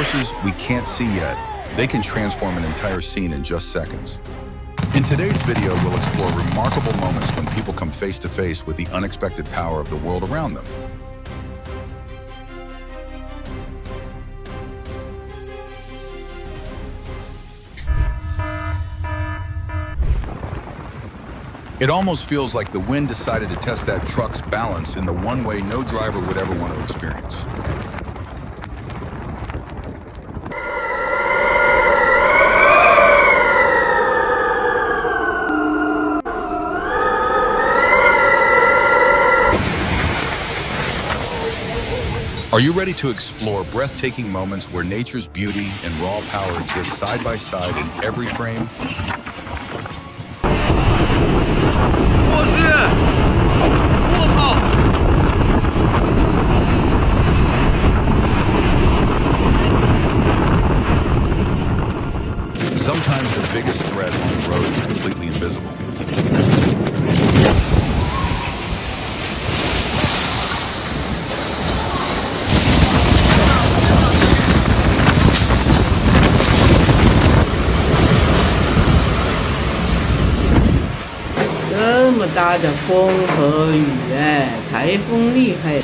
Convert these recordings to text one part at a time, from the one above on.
forces we can't see yet, they can transform an entire scene in just seconds. In today's video, we'll explore remarkable moments when people come face to face with the unexpected power of the world around them. It almost feels like the wind decided to test that truck's balance in the one way no driver would ever want to experience. Are you ready to explore breathtaking moments where nature's beauty and raw power exist side by side in every frame? Sometimes the biggest threat on the road is completely invisible.这么大的风和雨，台风厉害。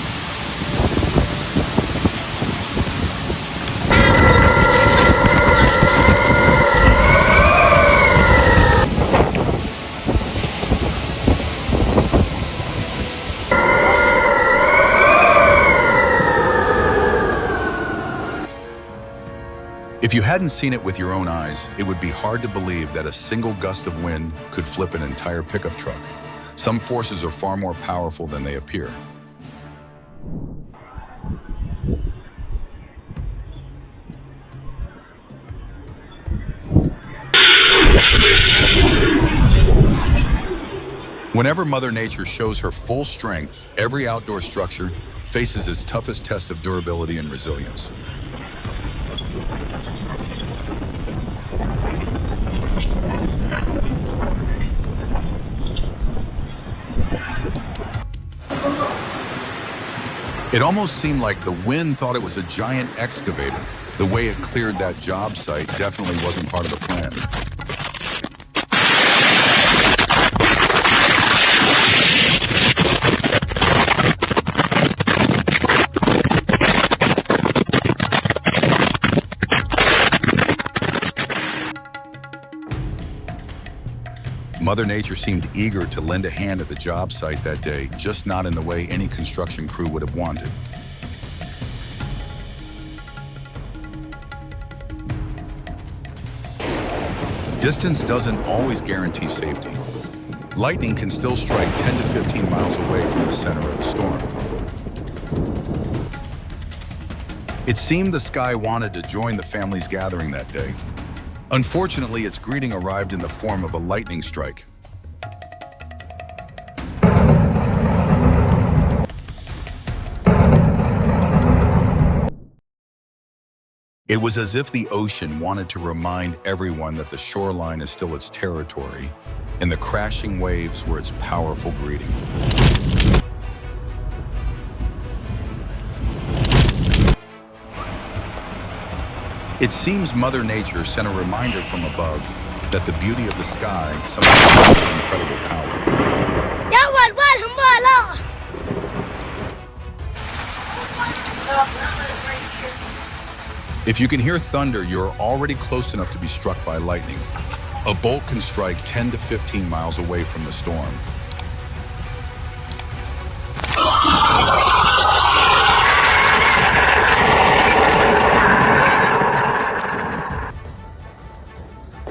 If you hadn't seen it with your own eyes, it would be hard to believe that a single gust of wind could flip an entire pickup truck. Some forces are far more powerful than they appear. Whenever Mother Nature shows her full strength, every outdoor structure faces its toughest test of durability and resilience. It almost seemed like the wind thought it was a giant excavator. The way it cleared that job site definitely wasn't part of the plan. Mother Nature seemed eager to lend a hand at the job site that day, just not in the way any construction crew would have wanted. Distance doesn't always guarantee safety. Lightning can still strike 10 to 15 miles away from the center of the storm. It seemed the sky wanted to join the family's gathering that day. Unfortunately, its greeting arrived in the form of a lightning strike. It was as if the ocean wanted to remind everyone that the shoreline is still its territory, and the crashing waves were its powerful greeting. It seems Mother Nature sent a reminder from above that the beauty of the sky sometimes has incredible power. If you can hear thunder, you're already close enough to be struck by lightning. A bolt can strike 10 to 15 miles away from the storm.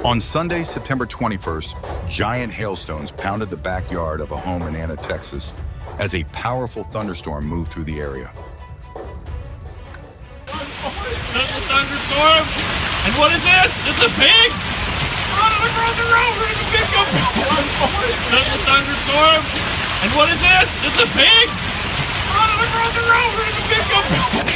On Sunday, September 21st, giant hailstones pounded the backyard of a home in Anna, Texas, as a powerful thunderstorm moved through the area. That's a thunderstorm? And what is this? It's a pig? Run across the road, we're in the pickup! That's a thunderstorm? And what is this? It's a pig? Run across the road, we're in the pickup!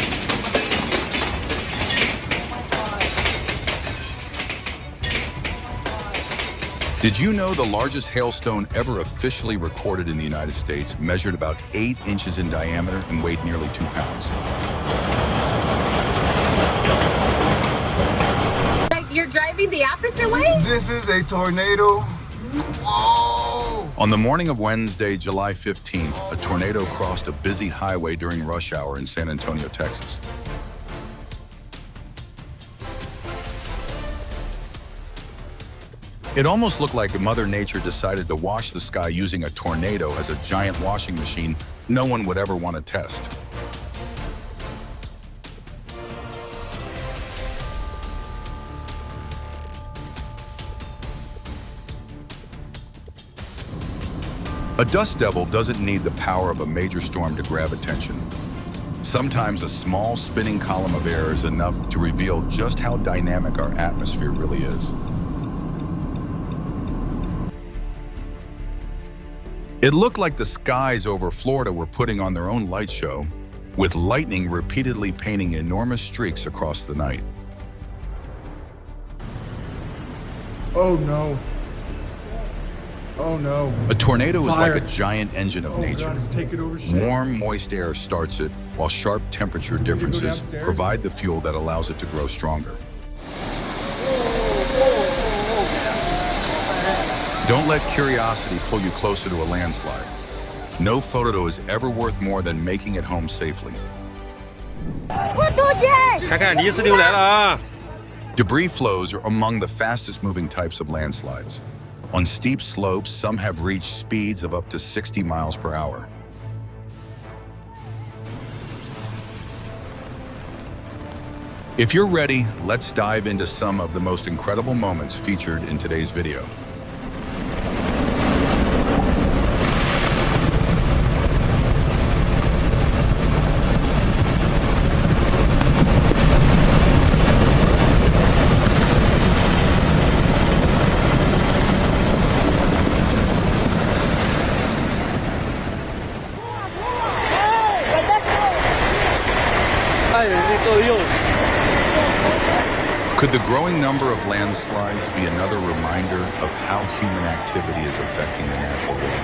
Did you know the largest hailstone ever officially recorded in the United States measured about 8 inches in diameter and weighed nearly 2 pounds? driving the opposite way? This is a tornado. Whoa! On the morning of Wednesday, July 15th, a tornado crossed a busy highway during rush hour in San Antonio, Texas. It almost looked like Mother Nature decided to wash the sky using a tornado as a giant washing machine no one would ever want to test. A dust devil doesn't need the power of a major storm to grab attention. Sometimes a small spinning column of air is enough to reveal just how dynamic our atmosphere really is. It looked like the skies over Florida were putting on their own light show, with lightning repeatedly painting enormous streaks across the night. Oh no. Oh no. A tornado is like a Fire. giant engine of nature. God, take it over. Warm, moist air starts it, while sharp temperature differences downstairs? provide the fuel that allows it to grow stronger. Don't let curiosity pull you closer to a landslide. No photo is ever worth more than making it home safely. Debris flows are among the fastest moving types of landslides. On steep slopes, some have reached speeds of up to 60 miles per hour. If you're ready, let's dive into some of the most incredible moments featured in today's video. Could the growing number of landslides be another reminder of how human activity is affecting the natural world?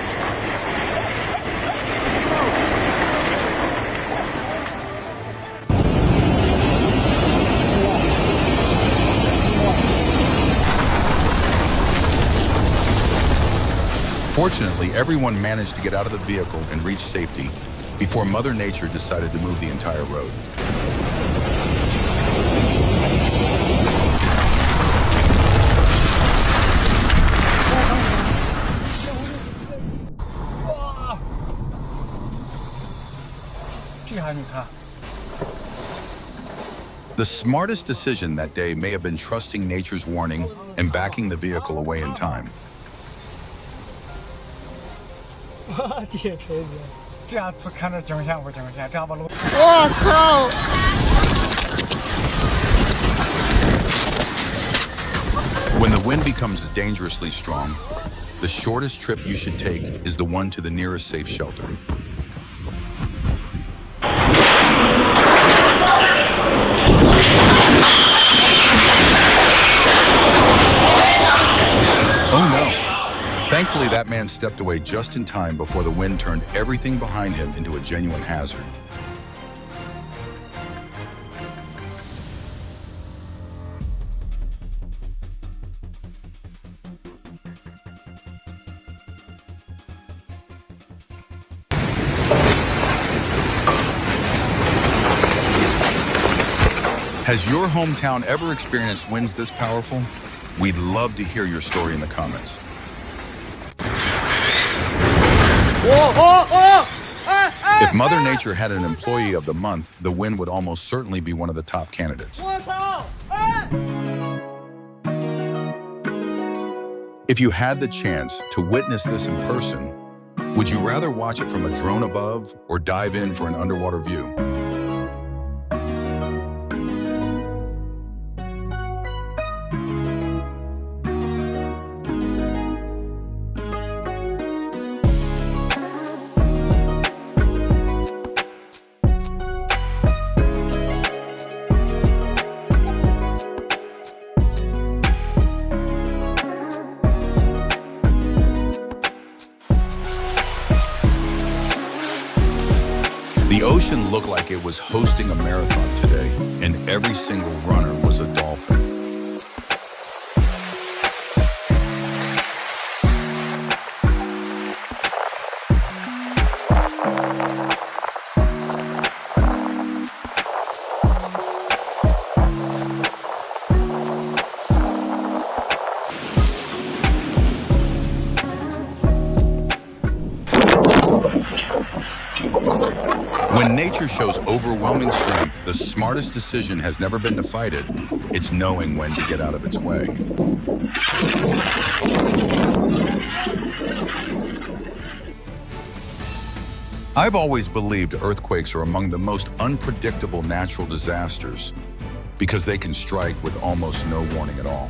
Fortunately, everyone managed to get out of the vehicle and reach safety before Mother Nature decided to move the entire road. The smartest decision that day may have been trusting nature's warning and backing the vehicle away in time. When the wind becomes dangerously strong, the shortest trip you should take is the one to the nearest safe shelter. Oh no! Thankfully, that man stepped away just in time before the wind turned everything behind him into a genuine hazard. Has your hometown ever experienced winds this powerful? We'd love to hear your story in the comments. If Mother Nature had an employee of the month, the wind would almost certainly be one of the top candidates. If you had the chance to witness this in person, would you rather watch it from a drone above or dive in for an underwater view? The ocean looked like it was hosting a marathon today, and every single runner was a dolphin. When nature shows overwhelming strength, the smartest decision has never been to fight it. It's knowing when to get out of its way. I've always believed earthquakes are among the most unpredictable natural disasters because they can strike with almost no warning at all.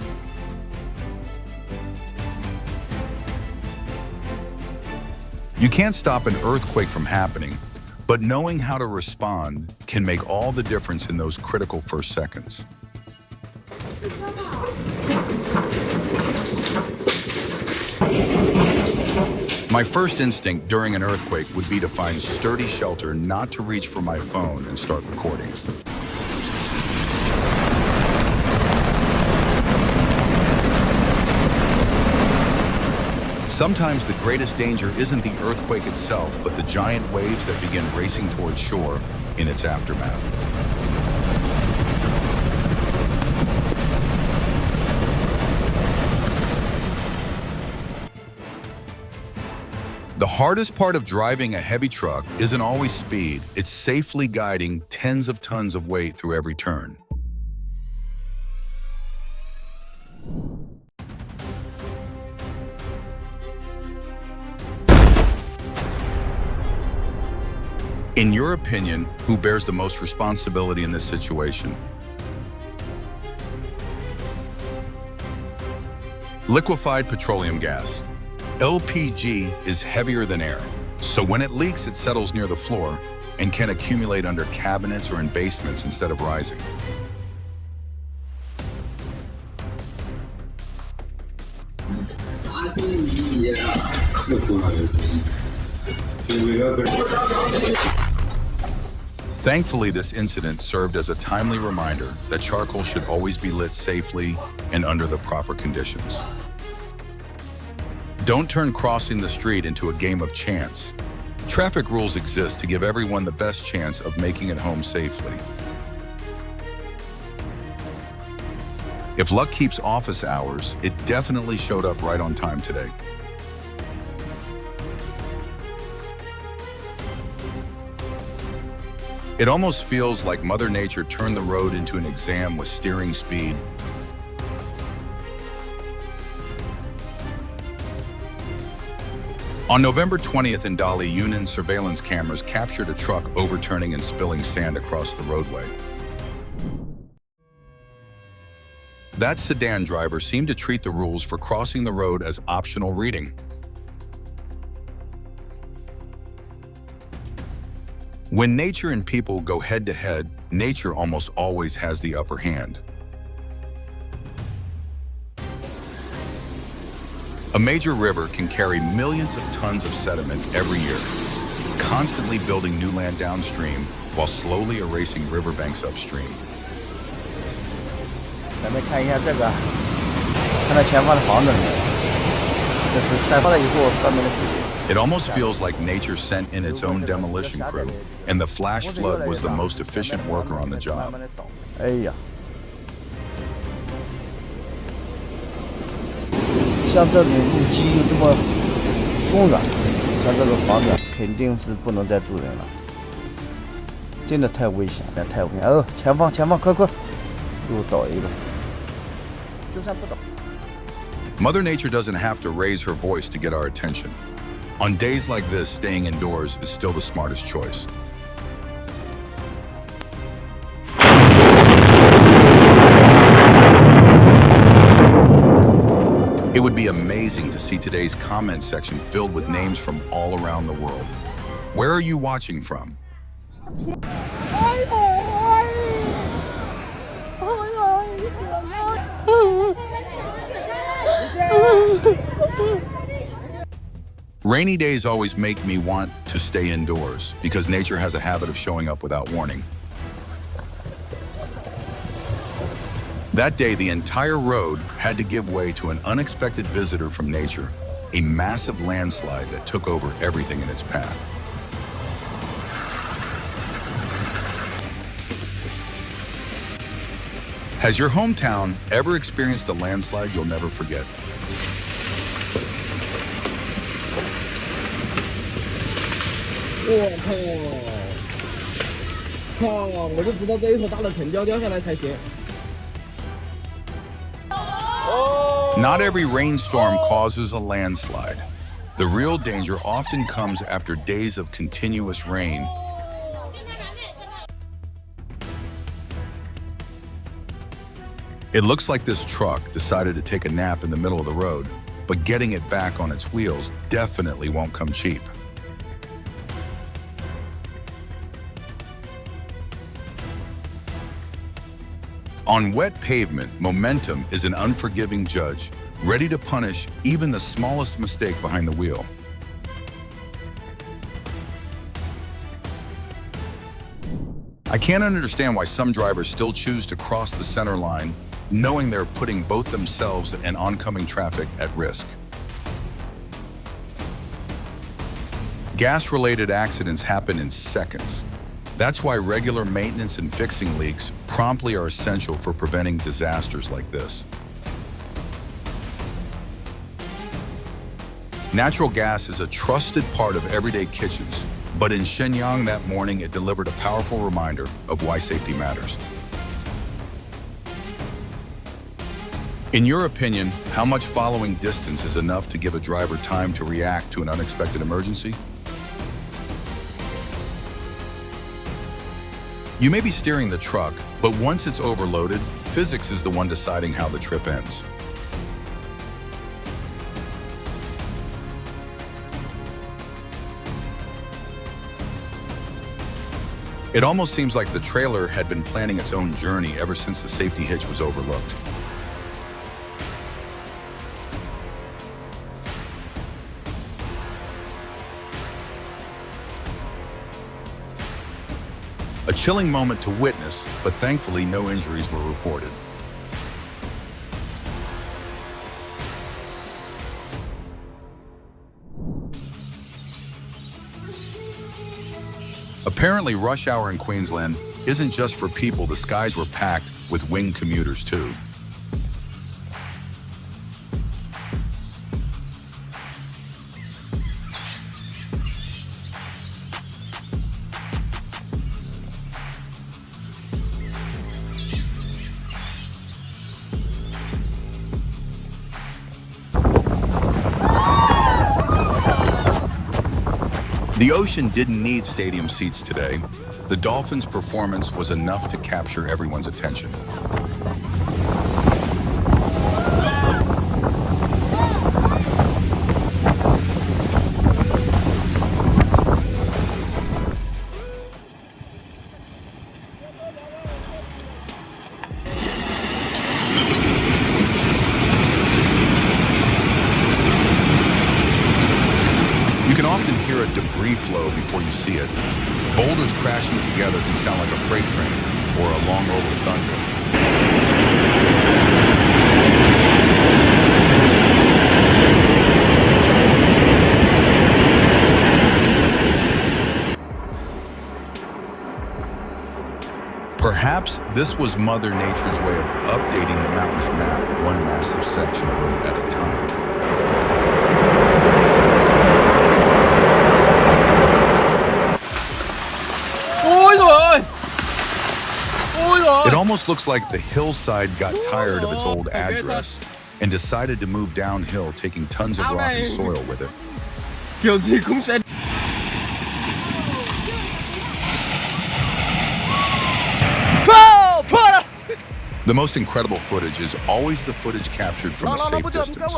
You can't stop an earthquake from happening, but knowing how to respond can make all the difference in those critical first seconds. My first instinct during an earthquake would be to find sturdy shelter, not to reach for my phone and start recording. Sometimes the greatest danger isn't the earthquake itself, but the giant waves that begin racing towards shore in its aftermath. The hardest part of driving a heavy truck isn't always speed, it's safely guiding tens of tons of weight through every turn. In your opinion, who bears the most responsibility in this situation? Liquefied petroleum gas. LPG is heavier than air, so when it leaks, it settles near the floor and can accumulate under cabinets or in basements instead of rising. Thankfully, this incident served as a timely reminder that charcoal should always be lit safely and under the proper conditions. Don't turn crossing the street into a game of chance. Traffic rules exist to give everyone the best chance of making it home safely. If luck keeps office hours, it definitely showed up right on time today. It almost feels like Mother Nature turned the road into an exam with steering speed. On November 20th in Dali, Yunnan surveillance cameras captured a truck overturning and spilling sand across the roadway. That sedan driver seemed to treat the rules for crossing the road as optional reading. When nature and people go head-to-head, nature almost always has the upper hand. A major river can carry millions of tons of sediment every year, constantly building new land downstream while slowly erasing riverbanks upstream. 咱们看一下这个，看到前方的房子了没有？这是散发了以后上面的水。 It almost feels like nature sent in its own demolition crew, and the flash flood was the most efficient worker on the job. 哎呀，像这种路基又这么松软，像这种房子肯定是不能再住人了，真的太危险了，太危险！哦，前方，快，又倒一个，就算不倒。 Mother Nature doesn't have to raise her voice to get our attention. On days like this, staying indoors is still the smartest choice. It would be amazing to see today's comment section filled with names from all around the world. Where are you watching from? Rainy days always make me want to stay indoors because nature has a habit of showing up without warning. That day, the entire road had to give way to an unexpected visitor from nature, a massive landslide that took over everything in its path. Has your hometown ever experienced a landslide you'll never forget? 我就知道这一头大的肯定要掉下来才行。 Not every rainstorm causes a landslide. The real danger often comes after days of continuous rain. It looks like this truck decided to take a nap in the middle of the road, but getting it back on its wheels definitely won't come cheap. On wet pavement, momentum is an unforgiving judge, ready to punish even the smallest mistake behind the wheel. I can't understand why some drivers still choose to cross the center line, knowing they're putting both themselves and oncoming traffic at risk. Gas-related accidents happen in seconds. That's why regular maintenance and fixing leaks promptly are essential for preventing disasters like this. Natural gas is a trusted part of everyday kitchens, but in Shenyang that morning it delivered a powerful reminder of why safety matters. In your opinion, how much following distance is enough to give a driver time to react to an unexpected emergency? You may be steering the truck, but once it's overloaded, physics is the one deciding how the trip ends. It almost seems like the trailer had been planning its own journey ever since the safety hitch was overlooked. A chilling moment to witness, but thankfully no injuries were reported. Apparently, rush hour in Queensland isn't just for people. The skies were packed with winged commuters too. The ocean didn't need stadium seats today. The Dolphins' performance was enough to capture everyone's attention. You can often hear a debris flow before you see it. Boulders crashing together can sound like a freight train or a long roll of thunder. Perhaps this was Mother Nature's way of updating the mountain's map, one massive section of Earth at a time. It almost looks like the hillside got tired of its old address and decided to move downhill, taking tons of rock and soil with it. The most incredible footage is always the footage captured from a safe distance.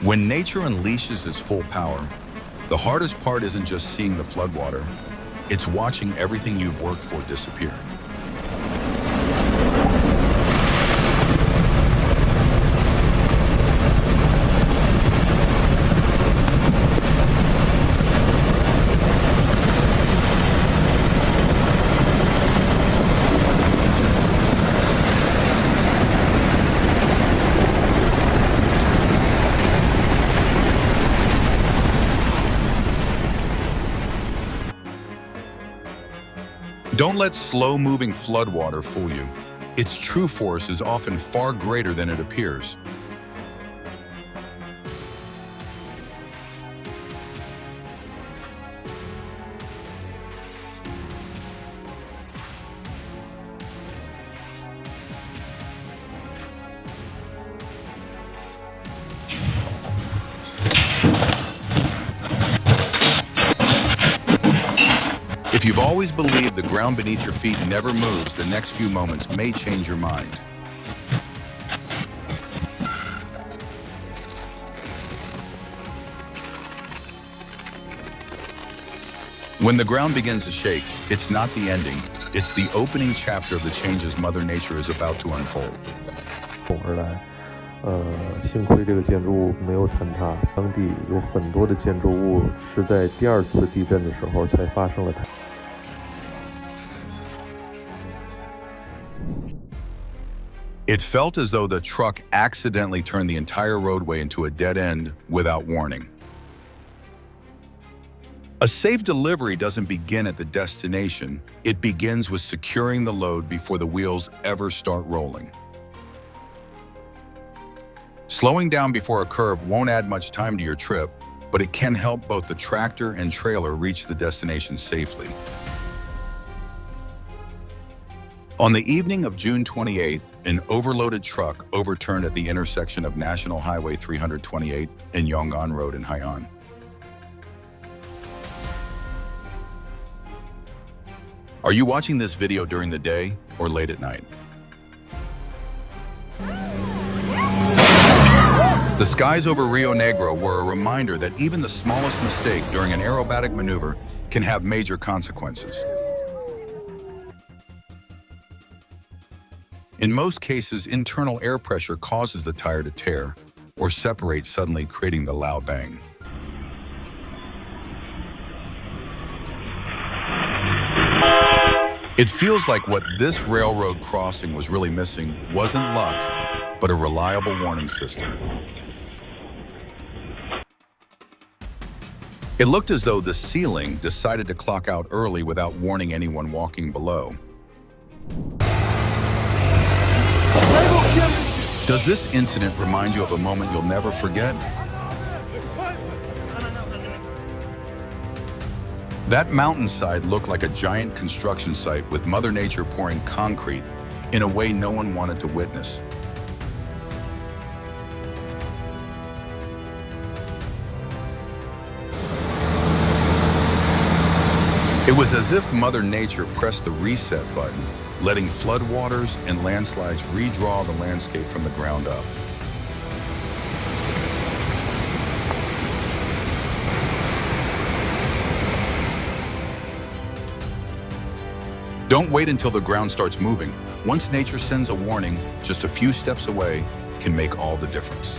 When nature unleashes its full power, the hardest part isn't just seeing the floodwater, it's watching everything you've worked for disappear. Don't let slow-moving floodwater fool you. its true force is often far greater than it appears. If you've always believed the ground beneath your feet never moves, the next few moments may change your mind. When the ground begins to shake, it's not the ending, it's the opening chapter of the changes Mother Nature is about to unfold. 而来，幸亏这个建筑物没有坍塌，当地有很多的建筑物是在第二次地震的时候才发生了坍塌。 It felt as though the truck accidentally turned the entire roadway into a dead end without warning. A safe delivery doesn't begin at the destination, it begins with securing the load before the wheels ever start rolling. Slowing down before a curve won't add much time to your trip, but it can help both the tractor and trailer reach the destination safely. On the evening of June 28th, an overloaded truck overturned at the intersection of National Highway 328 and Yong'an Road in Hai'an. Are you watching this video during the day or late at night? The skies over Rio Negro were a reminder that even the smallest mistake during an aerobatic maneuver can have major consequences. In most cases, internal air pressure causes the tire to tear or separate, suddenly creating the loud bang. It feels like what this railroad crossing was really missing wasn't luck, but a reliable warning system. It looked as though the ceiling decided to clock out early without warning anyone walking below. Does this incident remind you of a moment you'll never forget? That mountainside looked like a giant construction site with Mother Nature pouring concrete in a way no one wanted to witness. It was as if Mother Nature pressed the reset button, letting floodwaters and landslides redraw the landscape from the ground up. Don't wait until the ground starts moving. Once nature sends a warning, just a few steps away can make all the difference.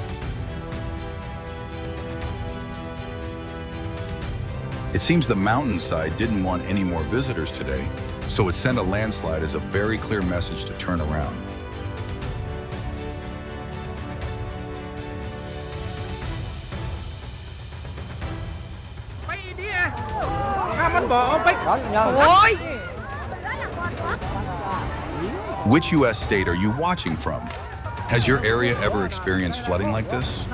It seems the mountainside didn't want any more visitors today, so it sent a landslide as a very clear message to turn around. Which U.S. state are you watching from? Has your area ever experienced flooding like this?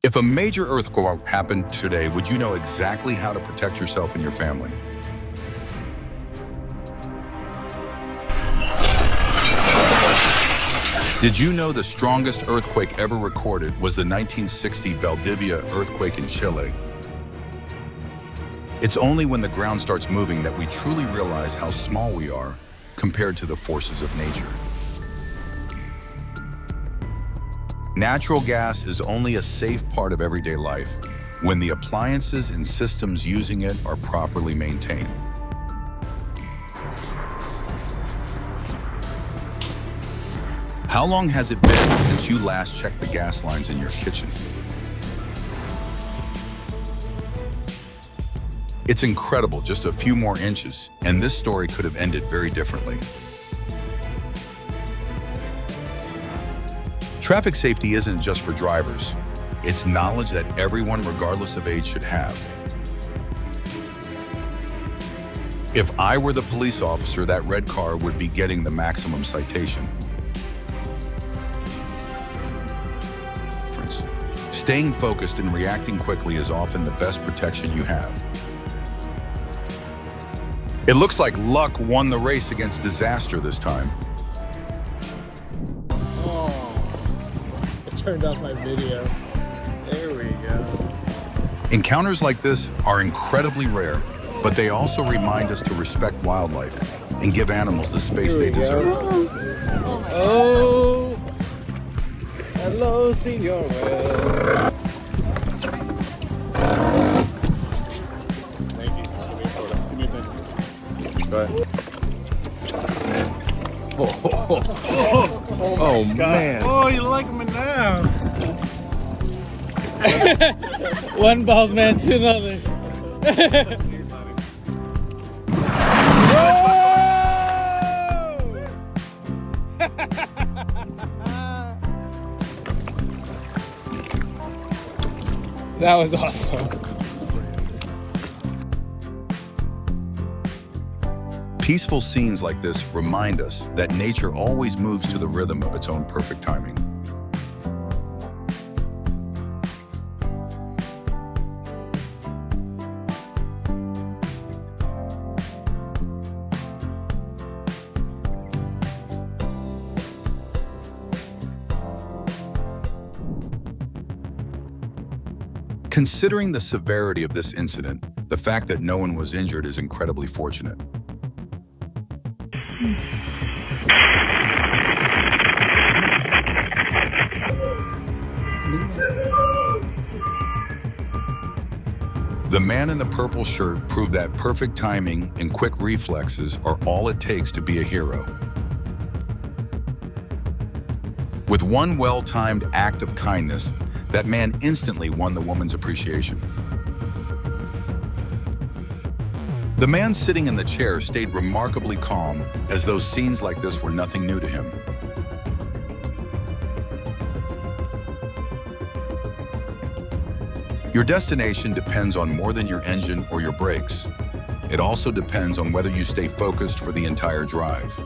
If a major earthquake happened today, would you know exactly how to protect yourself and your family? Did you know the strongest earthquake ever recorded was the 1960 Valdivia earthquake in Chile? It's only when the ground starts moving that we truly realize how small we are compared to the forces of nature. Natural gas is only a safe part of everyday life when the appliances and systems using it are properly maintained. How long has it been since you last checked the gas lines in your kitchen? It's incredible, just a few more inches, and this story could have ended very differently. Traffic safety isn't just for drivers. It's knowledge that everyone, regardless of age, should have. If I were the police officer, that red car would be getting the maximum citation. Staying focused and reacting quickly is often the best protection you have. It looks like luck won the race against disaster this time. I turned off my video. There we go. Encounters like this are incredibly rare, but they also remind us to respect wildlife and give animals the space they deserve. Oh, hello, Senor Will. Thank you. Give me a photo. Give me a picture. Go ahead. Oh man. Oh, you like me now? One bald man to another. That was awesome. Peaceful scenes like this remind us that nature always moves to the rhythm of its own perfect timing. Considering the severity of this incident, the fact that no one was injured is incredibly fortunate. The man in the purple shirt proved that perfect timing and quick reflexes are all it takes to be a hero. With one well-timed act of kindness, that man instantly won the woman's appreciation. The man sitting in the chair stayed remarkably calm, as though scenes like this were nothing new to him. Your destination depends on more than your engine or your brakes. It also depends on whether you stay focused for the entire drive.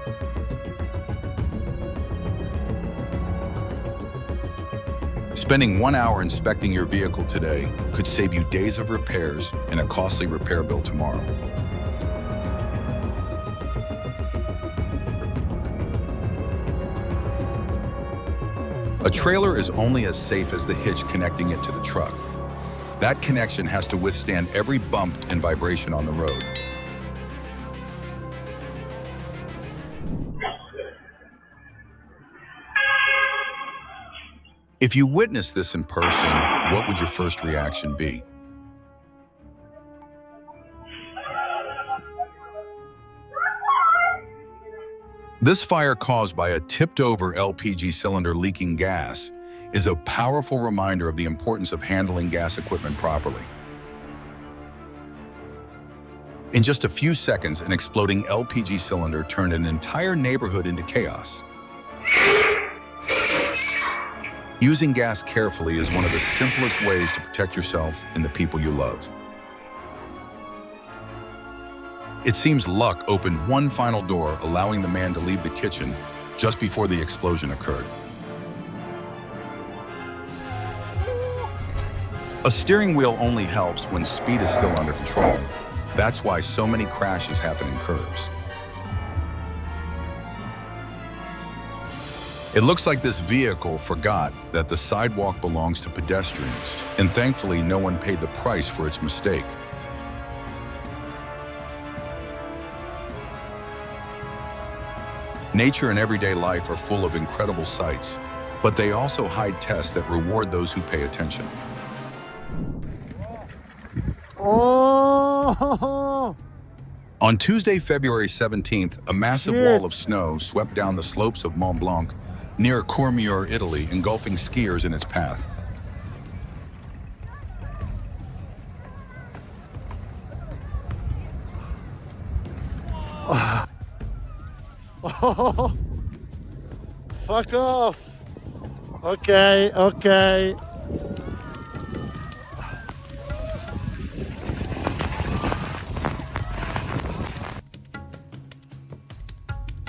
Spending 1 hour inspecting your vehicle today could save you days of repairs and a costly repair bill tomorrow. A trailer is only as safe as the hitch connecting it to the truck. That connection has to withstand every bump and vibration on the road. If you witnessed this in person, what would your first reaction be? This fire caused by a tipped-over LPG cylinder leaking gas is a powerful reminder of the importance of handling gas equipment properly. In just a few seconds, an exploding LPG cylinder turned an entire neighborhood into chaos. Using gas carefully is one of the simplest ways to protect yourself and the people you love. It seems luck opened one final door, allowing the man to leave the kitchen just before the explosion occurred. A steering wheel only helps when speed is still under control. That's why so many crashes happen in curves. It looks like this vehicle forgot that the sidewalk belongs to pedestrians, and thankfully no one paid the price for its mistake. Nature and everyday life are full of incredible sights, but they also hide tests that reward those who pay attention. Oh! On Tuesday, February 17th, a massive wall of snow swept down the slopes of Mont Blanc near Courmayeur, Italy, engulfing skiers in its path. Oh, fuck off. Okay, okay.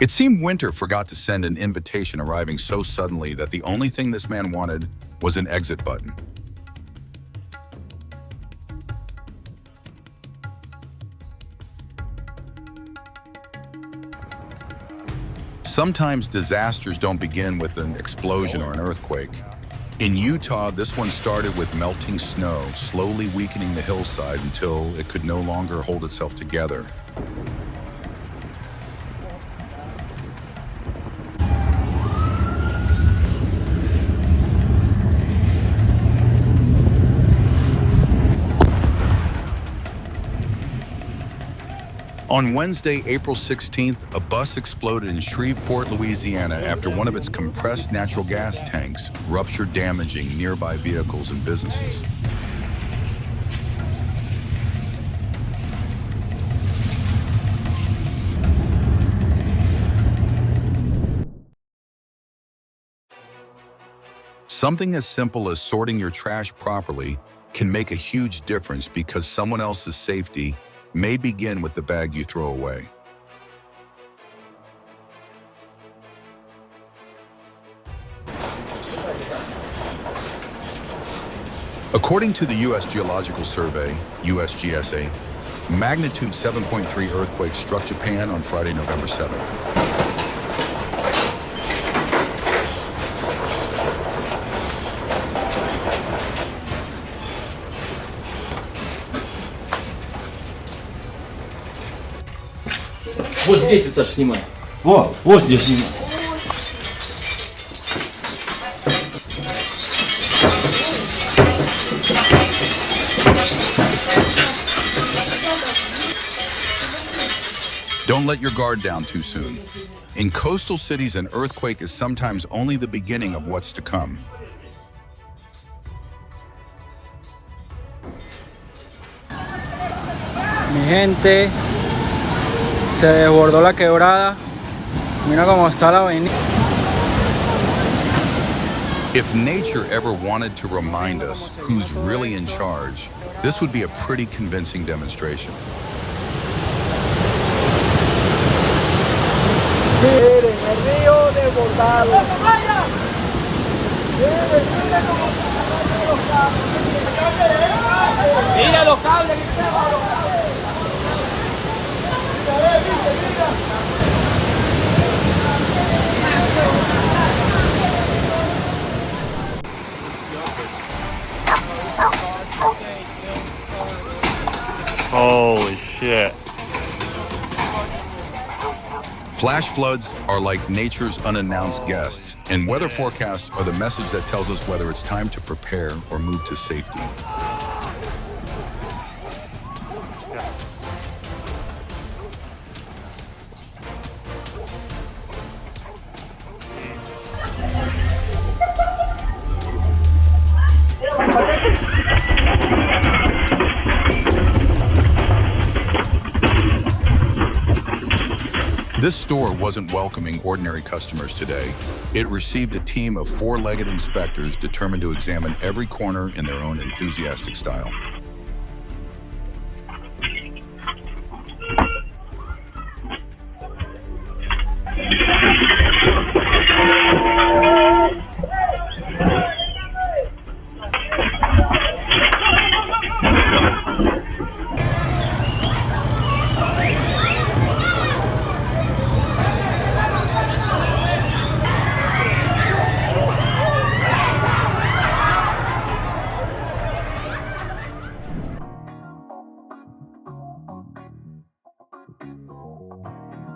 It seemed Winter forgot to send an invitation arriving so suddenly that the only thing this man wanted was an exit button. Sometimes disasters don't begin with an explosion or an earthquake. In Utah, this one started with melting snow, slowly weakening the hillside until it could no longer hold itself together. On Wednesday, April 16th, a bus exploded in Shreveport, Louisiana after one of its compressed natural gas tanks ruptured, damaging nearby vehicles and businesses. Something as simple as sorting your trash properly can make a huge difference because someone else's safety may begin with the bag you throw away. According to the U.S. Geological Survey, USGSA, magnitude 7.3 earthquake struck Japan on Friday, November 7th. Вот здесь это снимай. Вот здесь снимай. Don't let your guard down too soon. In coastal cities, an earthquake is sometimes only the beginning of what's to come. Mi gente, se desbordó la quebrada. Mira cómo está la avenida. If nature ever wanted to remind us who's really in charge, this would be a pretty convincing demonstration. Miren, el río desbordado. Mira los cables. Holy shit. Flash floods are like nature's unannounced guests, and weather forecasts are the message that tells us whether it's time to prepare or move to safety. This store wasn't welcoming ordinary customers today. It received a team of four-legged inspectors determined to examine every corner in their own enthusiastic style.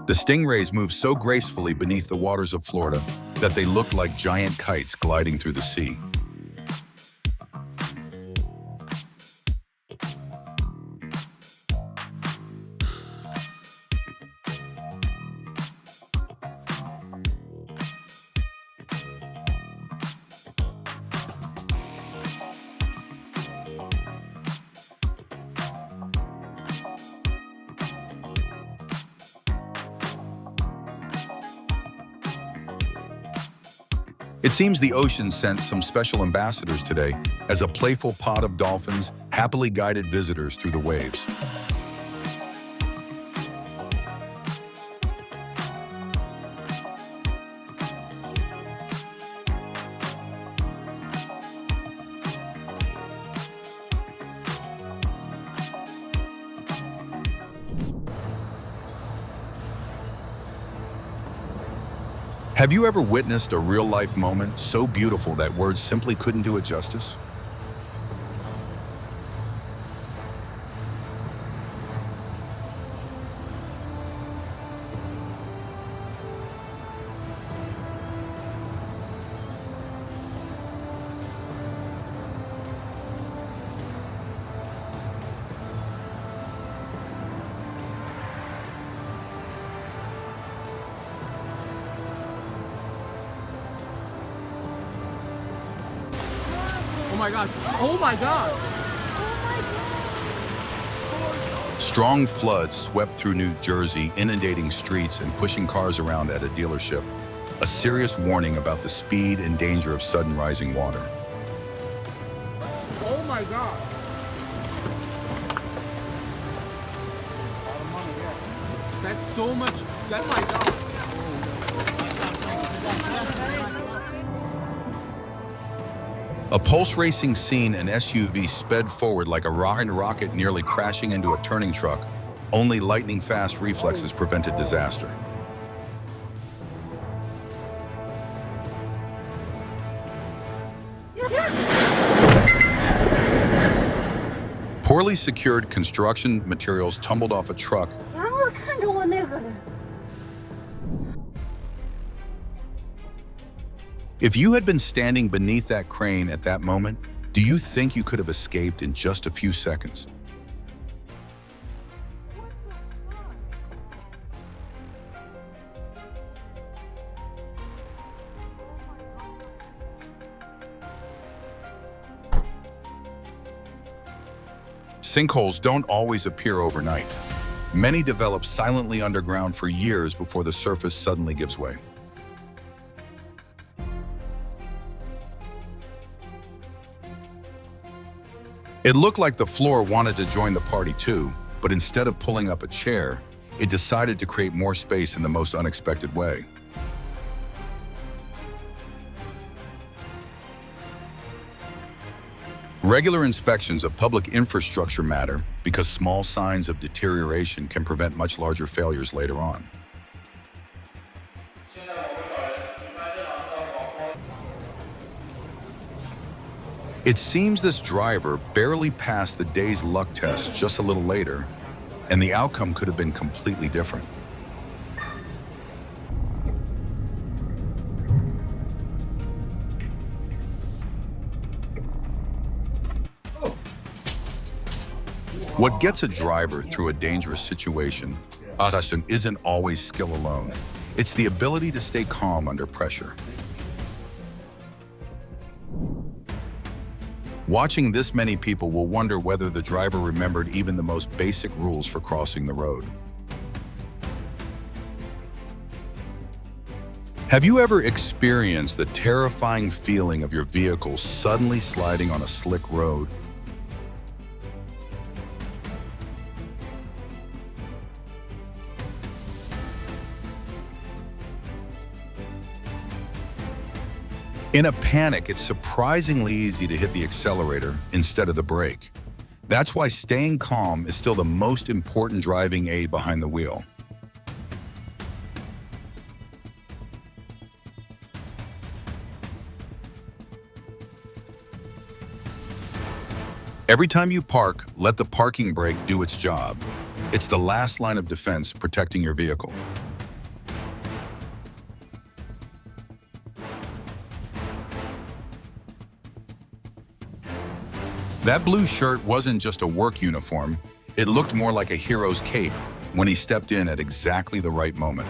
The stingrays move so gracefully beneath the waters of Florida that they look like giant kites gliding through the sea. It seems the ocean sent some special ambassadors today as a playful pod of dolphins happily guided visitors through the waves. Have you ever witnessed a real-life moment so beautiful that words simply couldn't do it justice? Oh my gosh. Oh my god. Strong floods swept through New Jersey, inundating streets and pushing cars around at a dealership. A serious warning about the speed and danger of sudden rising water. Oh my god. That's so much. Oh my god. A pulse-racing scene, an SUV sped forward like a rocket nearly crashing into a turning truck. Only lightning-fast reflexes prevented disaster. Poorly secured construction materials tumbled off a truck. If you had been standing beneath that crane at that moment, do you think you could have escaped in just a few seconds? Sinkholes don't always appear overnight. Many develop silently underground for years before the surface suddenly gives way. It looked like the floor wanted to join the party too, but instead of pulling up a chair, it decided to create more space in the most unexpected way. Regular inspections of public infrastructure matter because small signs of deterioration can prevent much larger failures later on. It seems this driver barely passed the day's luck test just a little later, and the outcome could have been completely different. What gets a driver through a dangerous situation isn't always skill alone. It's the ability to stay calm under pressure. Watching this many people will wonder whether the driver remembered even the most basic rules for crossing the road. Have you ever experienced the terrifying feeling of your vehicle suddenly sliding on a slick road? In a panic, it's surprisingly easy to hit the accelerator instead of the brake. That's why staying calm is still the most important driving aid behind the wheel. Every time you park, let the parking brake do its job. It's the last line of defense protecting your vehicle. That blue shirt wasn't just a work uniform, it looked more like a hero's cape when he stepped in at exactly the right moment.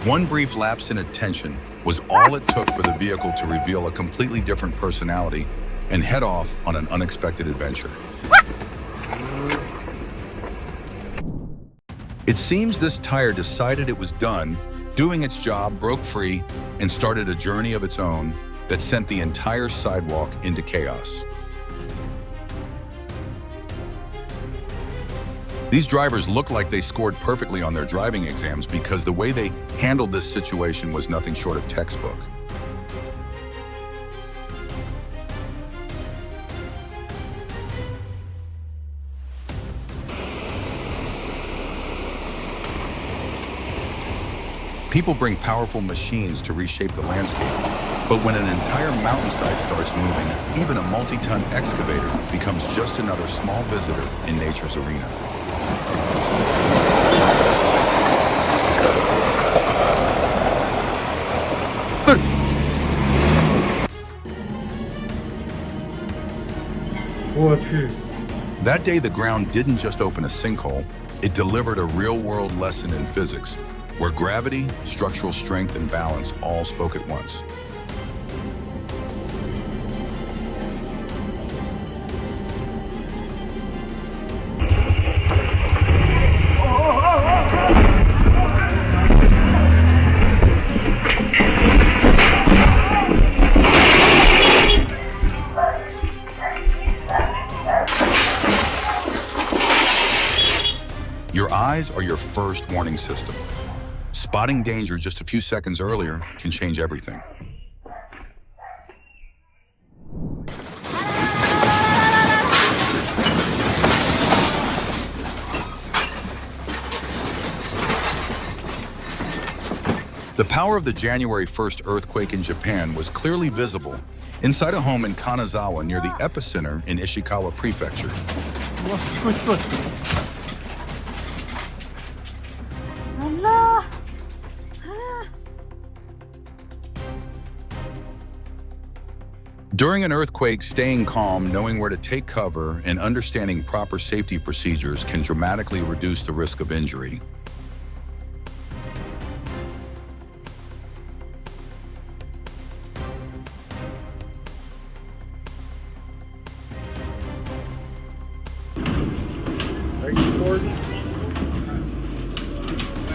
One brief lapse in attention was all it took for the vehicle to reveal a completely different personality and head off on an unexpected adventure. It seems this tire decided it was done, doing its job, broke free, and started a journey of its own that sent the entire sidewalk into chaos. These drivers look like they scored perfectly on their driving exams because the way they handled this situation was nothing short of textbook. People bring powerful machines to reshape the landscape, but when an entire mountainside starts moving, even a multi-ton excavator becomes just another small visitor in nature's arena. That day, the ground didn't just open a sinkhole, it delivered a real-world lesson in physics, where gravity, structural strength, and balance all spoke at once. Your eyes are your first warning system. Spotting danger just a few seconds earlier can change everything. The power of the January 1st earthquake in Japan was clearly visible inside a home in Kanazawa near the epicenter in Ishikawa Prefecture. During an earthquake, staying calm, knowing where to take cover, and understanding proper safety procedures can dramatically reduce the risk of injury.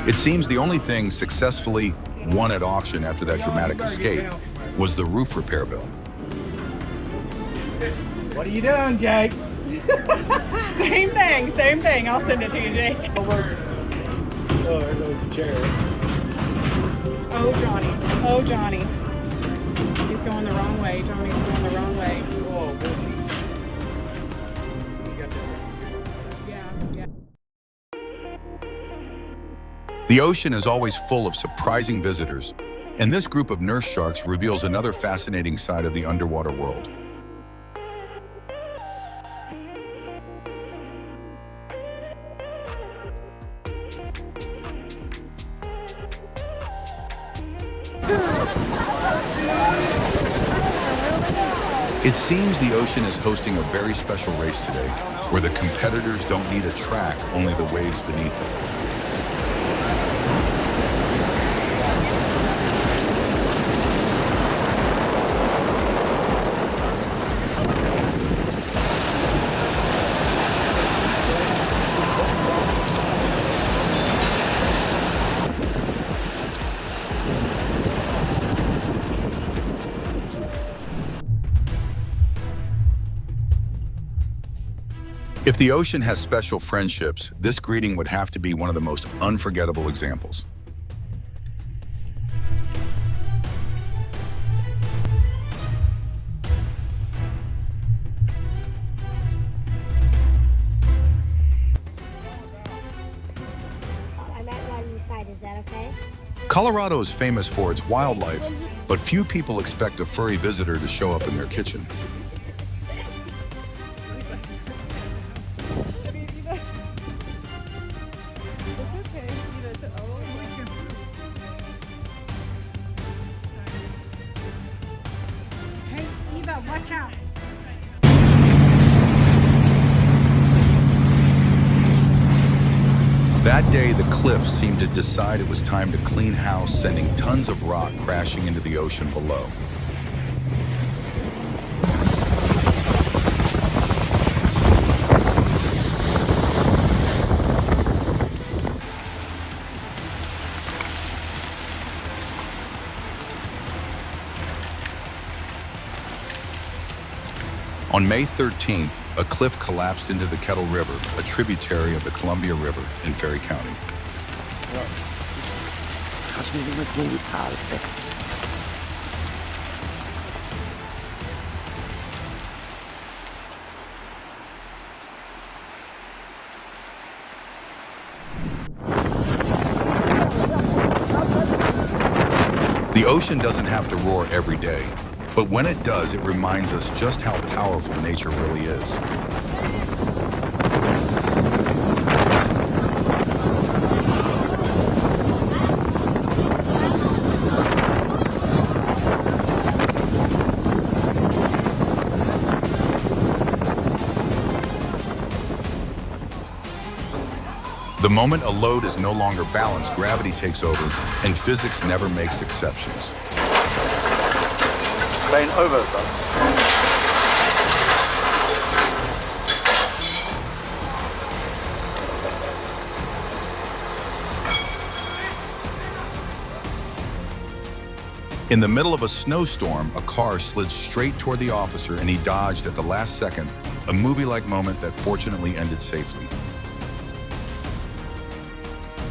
It seems the only thing successfully won at auction after that dramatic escape was the roof repair bill. What are you doing, Jake? Same thing. I'll send it to you, Jake. Oh, there goes the chair. Oh, Johnny. He's going the wrong way. Johnny's going the wrong way. Oh, Yeah. The ocean is always full of surprising visitors, and this group of nurse sharks reveals another fascinating side of the underwater world. It seems the ocean is hosting a very special race today, where the competitors don't need a track, only the waves beneath them. If the ocean has special friendships, this greeting would have to be one of the most unforgettable examples. I might ride inside, is that okay? Colorado is famous for its wildlife, but few people expect a furry visitor to show up in their kitchen. Watch out. That day, the cliffs seemed to decide it was time to clean house, sending tons of rock crashing into the ocean below. On May 13th, a cliff collapsed into the Kettle River, a tributary of the Columbia River in Ferry County. The ocean doesn't have to roar every day, but when it does, it reminds us just how powerful nature really is. The moment a load is no longer balanced, gravity takes over, and physics never makes exceptions. Plane over, In the middle of a snowstorm, a car slid straight toward the officer and he dodged at the last second, a movie-like moment that fortunately ended safely.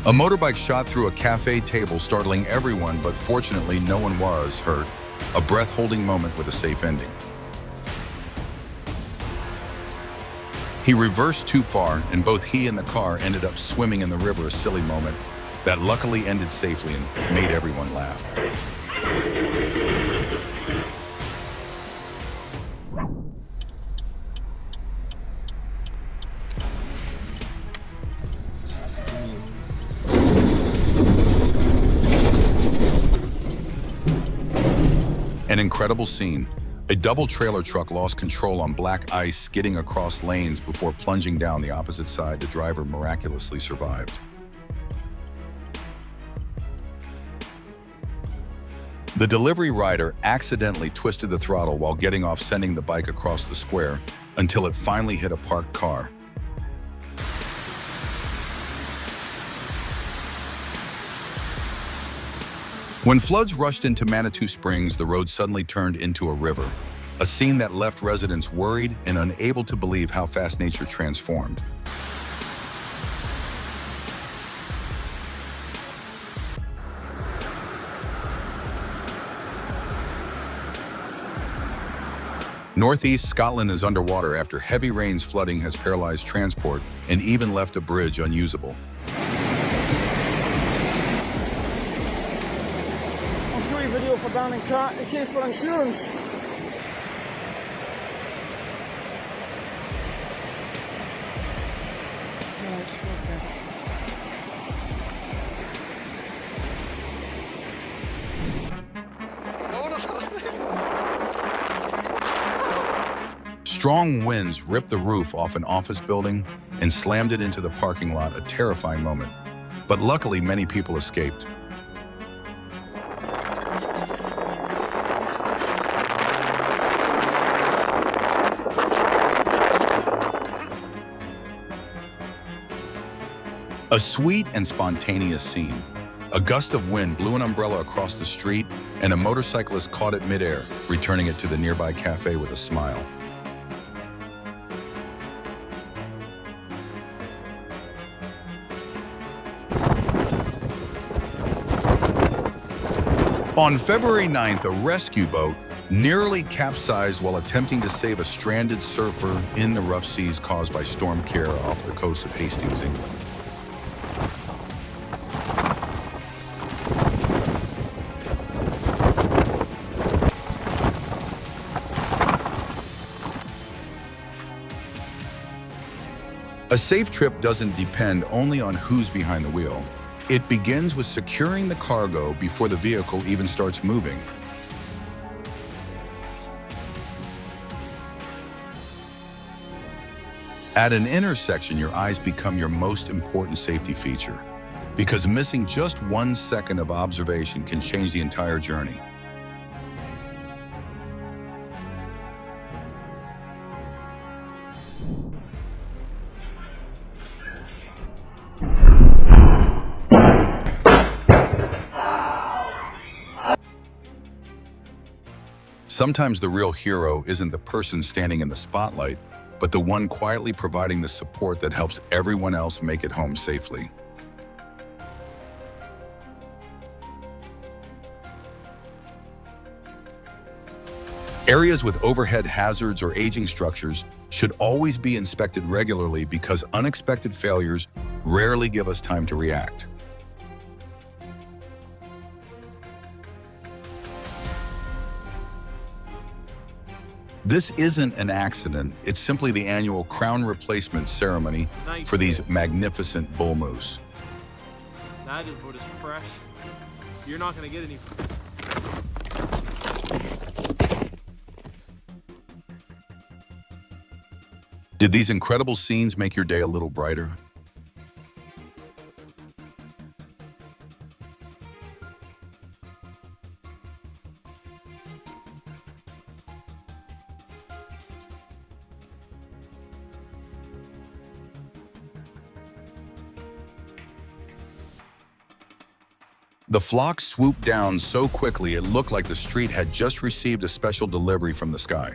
A motorbike shot through a cafe table, startling everyone, but fortunately no one was hurt. A breath-holding moment with a safe ending. He reversed too far, and both he and the car ended up swimming in the river, a silly moment that luckily ended safely and made everyone laugh. An incredible scene. A double trailer truck lost control on black ice, skidding across lanes before plunging down the opposite side. The driver miraculously survived. The delivery rider accidentally twisted the throttle while getting off, sending the bike across the square until it finally hit a parked car. When floods rushed into Manitou Springs, the road suddenly turned into a river, a scene that left residents worried and unable to believe how fast nature transformed. Northeast Scotland is underwater after heavy rains. Flooding has paralyzed transport and even left a bridge unusable. Video for down in case for insurance. Strong winds ripped the roof off an office building and slammed it into the parking lot, a terrifying moment. But luckily, many people escaped. A sweet and spontaneous scene. A gust of wind blew an umbrella across the street, and a motorcyclist caught it midair, returning it to the nearby cafe with a smile. On February 9th, a rescue boat nearly capsized while attempting to save a stranded surfer in the rough seas caused by Storm Kara off the coast of Hastings, England. A safe trip doesn't depend only on who's behind the wheel. It begins with securing the cargo before the vehicle even starts moving. At an intersection, your eyes become your most important safety feature, because missing just 1 second of observation can change the entire journey. Sometimes the real hero isn't the person standing in the spotlight, but the one quietly providing the support that helps everyone else make it home safely. Areas with overhead hazards or aging structures should always be inspected regularly because unexpected failures rarely give us time to react. This isn't an accident, it's simply the annual crown replacement ceremony for these magnificent bull moose. That is what is fresh. You're not going to get any. Did these incredible scenes make your day a little brighter? The flock swooped down so quickly it looked like the street had just received a special delivery from the sky.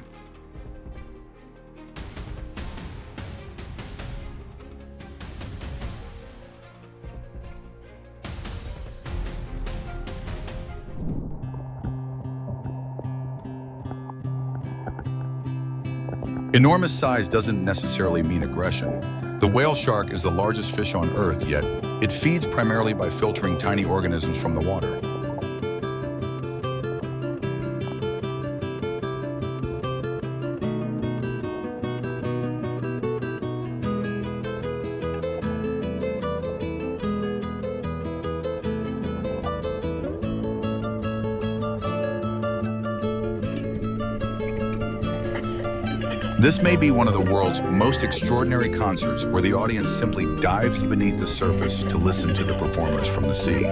Enormous size doesn't necessarily mean aggression. The whale shark is the largest fish on Earth, yet it feeds primarily by filtering tiny organisms from the water. This may be one of the world's most extraordinary concerts where the audience simply dives beneath the surface to listen to the performers from the sea.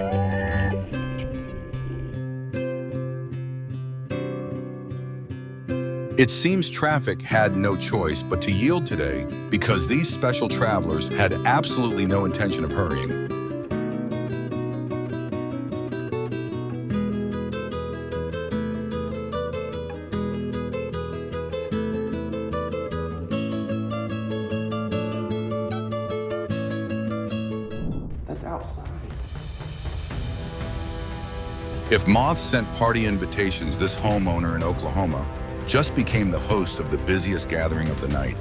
It seems traffic had no choice but to yield today because these special travelers had absolutely no intention of hurrying. If moths sent party invitations, this homeowner in Oklahoma just became the host of the busiest gathering of the night.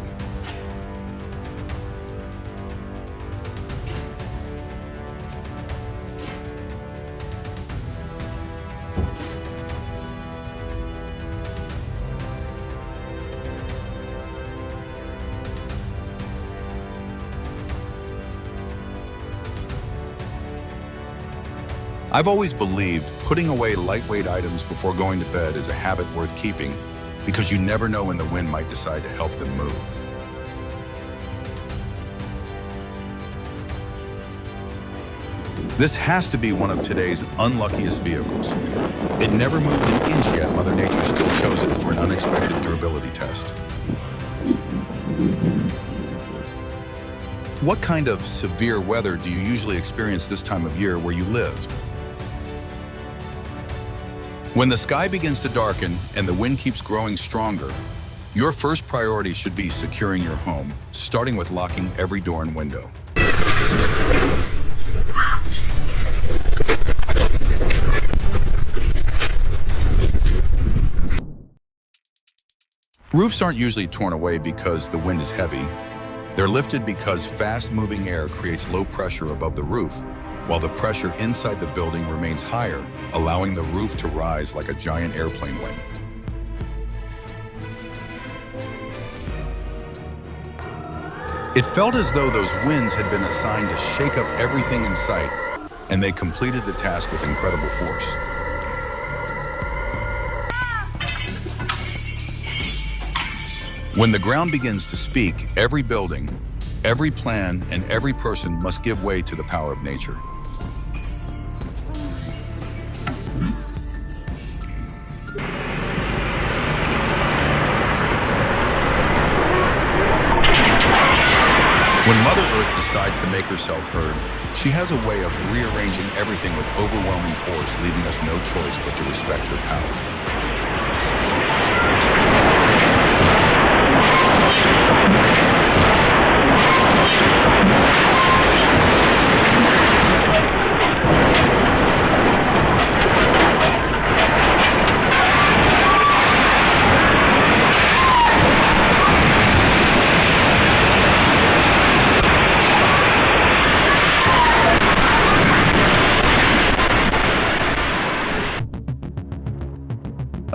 I've always believed putting away lightweight items before going to bed is a habit worth keeping because you never know when the wind might decide to help them move. This has to be one of today's unluckiest vehicles. It never moved an inch yet, Mother Nature still chose it for an unexpected durability test. What kind of severe weather do you usually experience this time of year where you live? When the sky begins to darken and the wind keeps growing stronger, your first priority should be securing your home, starting with locking every door and window. Roofs aren't usually torn away because the wind is heavy. They're lifted because fast-moving air creates low pressure above the roof, while the pressure inside the building remains higher, allowing the roof to rise like a giant airplane wing. It felt as though those winds had been assigned to shake up everything in sight, and they completed the task with incredible force. When the ground begins to speak, every building, every plan, and every person must give way to the power of nature. When Mother Earth decides to make herself heard, she has a way of rearranging everything with overwhelming force, leaving us no choice but to respect her power.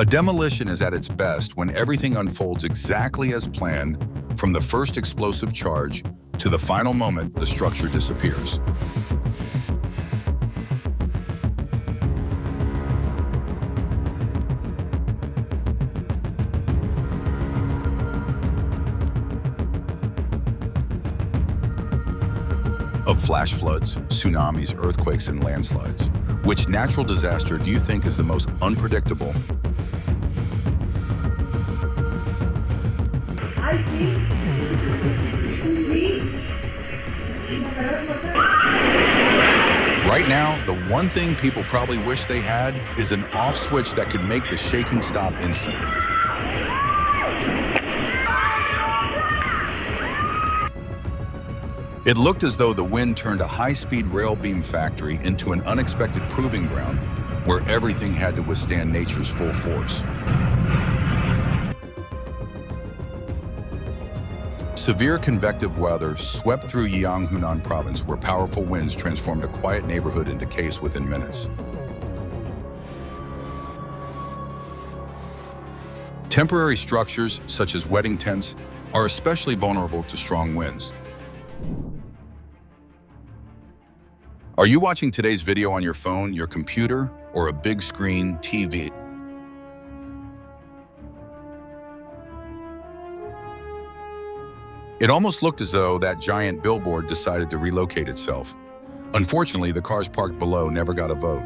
A demolition is at its best when everything unfolds exactly as planned, from the first explosive charge to the final moment the structure disappears. Of flash floods, tsunamis, earthquakes, and landslides, which natural disaster do you think is the most unpredictable? Right now, the one thing people probably wish they had is an off switch that could make the shaking stop instantly. It looked as though the wind turned a high-speed rail beam factory into an unexpected proving ground where everything had to withstand nature's full force. Severe convective weather swept through Yiang Hunan province, where powerful winds transformed a quiet neighborhood into chaos within minutes. Temporary structures, such as wedding tents, are especially vulnerable to strong winds. Are you watching today's video on your phone, your computer, or a big screen TV? It almost looked as though that giant billboard decided to relocate itself. Unfortunately, the cars parked below never got a vote.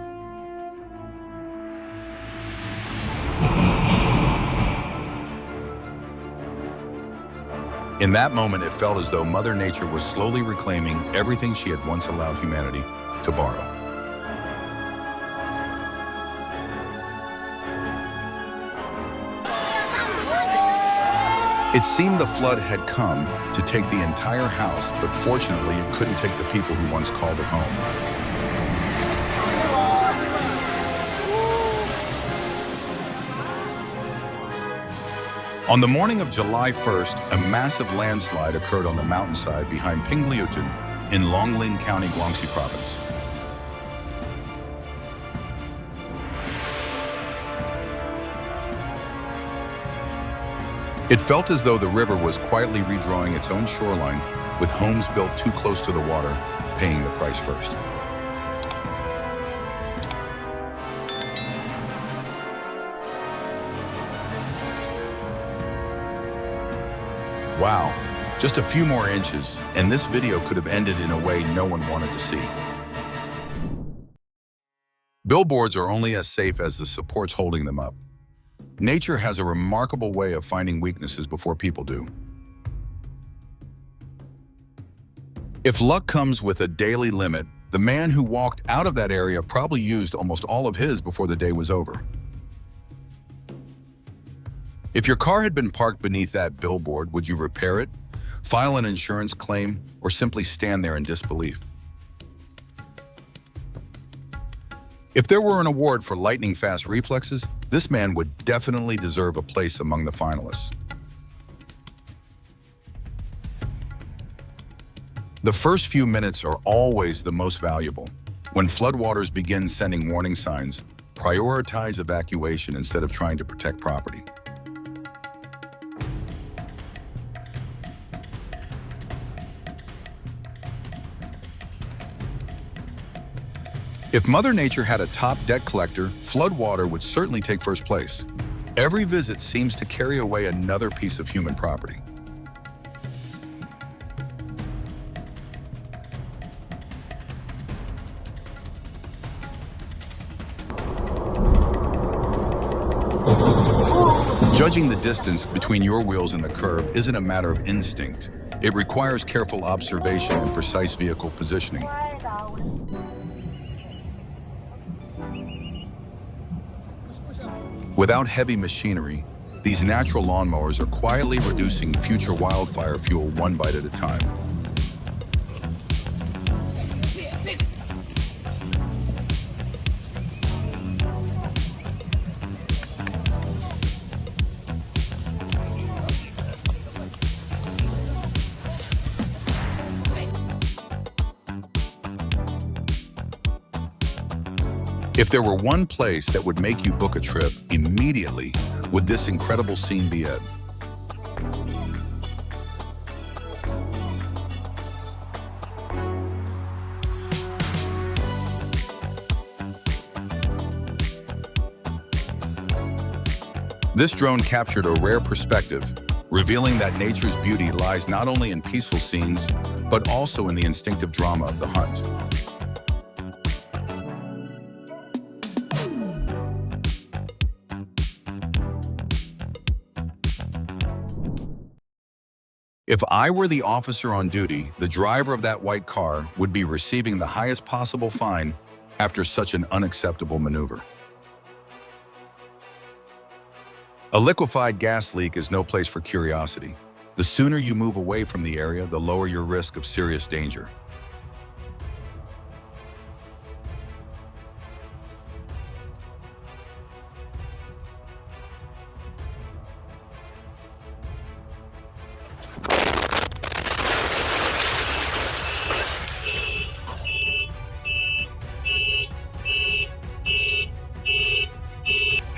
In that moment, it felt as though Mother Nature was slowly reclaiming everything she had once allowed humanity to borrow. It seemed the flood had come to take the entire house, but fortunately it couldn't take the people who once called it home. On the morning of July 1st, a massive landslide occurred on the mountainside behind Pingliutin in Longlin County, Guangxi Province. It felt as though the river was quietly redrawing its own shoreline, with homes built too close to the water paying the price first. Wow, just a few more inches, and this video could have ended in a way no one wanted to see. Billboards are only as safe as the supports holding them up. Nature has a remarkable way of finding weaknesses before people do. If luck comes with a daily limit, the man who walked out of that area probably used almost all of his before the day was over. If your car had been parked beneath that billboard, would you repair it, file an insurance claim, or simply stand there in disbelief? If there were an award for lightning-fast reflexes, this man would definitely deserve a place among the finalists. The first few minutes are always the most valuable. When floodwaters begin sending warning signs, prioritize evacuation instead of trying to protect property. If Mother Nature had a top debt collector, floodwater would certainly take first place. Every visit seems to carry away another piece of human property. Judging the distance between your wheels and the curb isn't a matter of instinct. It requires careful observation and precise vehicle positioning. Without heavy machinery, these natural lawnmowers are quietly reducing future wildfire fuel one bite at a time. If there were one place that would make you book a trip immediately, would this incredible scene be it? This drone captured a rare perspective, revealing that nature's beauty lies not only in peaceful scenes, but also in the instinctive drama of the hunt. If I were the officer on duty, the driver of that white car would be receiving the highest possible fine after such an unacceptable maneuver. A liquefied gas leak is no place for curiosity. The sooner you move away from the area, the lower your risk of serious danger.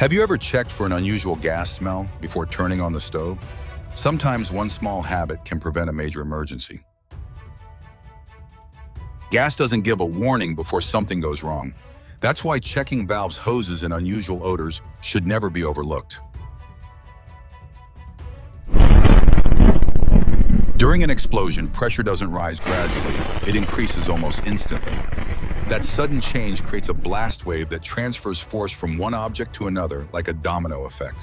Have you ever checked for an unusual gas smell before turning on the stove? Sometimes one small habit can prevent a major emergency. Gas doesn't give a warning before something goes wrong. That's why checking valves, hoses, and unusual odors should never be overlooked. During an explosion, pressure doesn't rise gradually, it increases almost instantly. That sudden change creates a blast wave that transfers force from one object to another like a domino effect.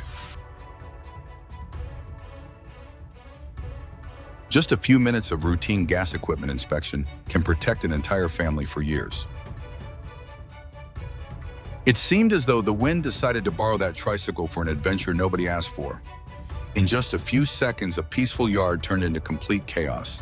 Just a few minutes of routine gas equipment inspection can protect an entire family for years. It seemed as though the wind decided to borrow that tricycle for an adventure nobody asked for. In just a few seconds, a peaceful yard turned into complete chaos.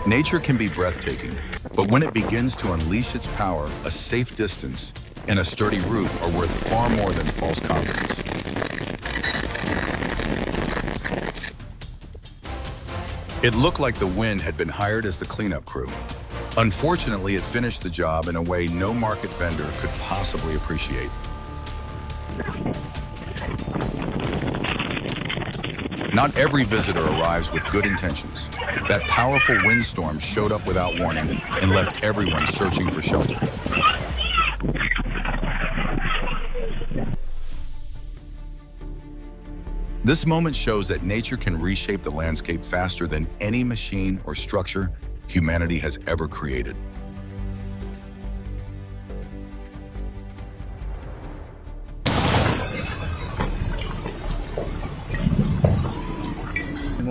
Nature can be breathtaking, but when it begins to unleash its power, a safe distance and a sturdy roof are worth far more than false confidence. It looked like the wind had been hired as the cleanup crew. Unfortunately, it finished the job in a way no market vendor could possibly appreciate. Not every visitor arrives with good intentions. That powerful windstorm showed up without warning and left everyone searching for shelter. This moment shows that nature can reshape the landscape faster than any machine or structure humanity has ever created.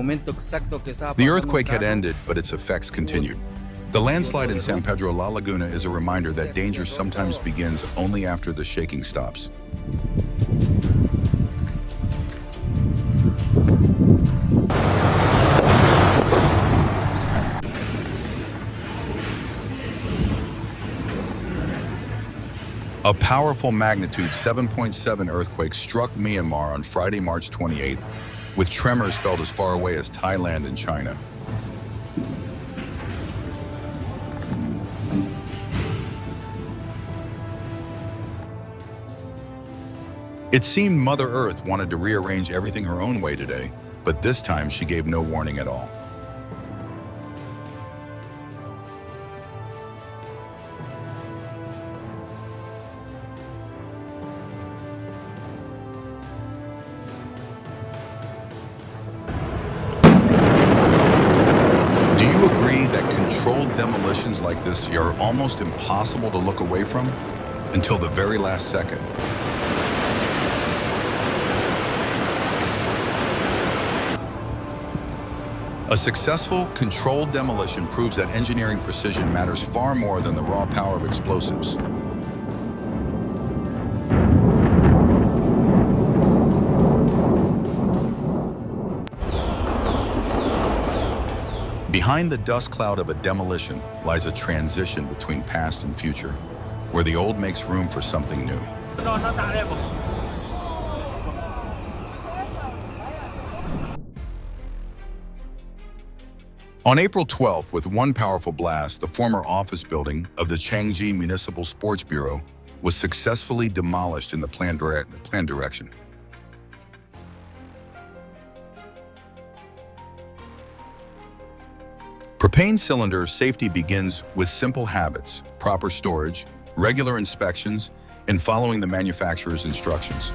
The earthquake had ended, but its effects continued. The landslide in San Pedro La Laguna is a reminder that danger sometimes begins only after the shaking stops. A powerful magnitude 7.7 earthquake struck Myanmar on Friday, March 28th, with tremors felt as far away as Thailand and China. It seemed Mother Earth wanted to rearrange everything her own way today, but this time she gave no warning at all. Controlled demolitions like this are almost impossible to look away from until the very last second. A successful, controlled demolition proves that engineering precision matters far more than the raw power of explosives. Behind the dust cloud of a demolition lies a transition between past and future, where the old makes room for something new. On April 12th, with one powerful blast, the former office building of the Changji Municipal Sports Bureau was successfully demolished in the planned direction. Propane cylinder safety begins with simple habits, proper storage, regular inspections, and following the manufacturer's instructions.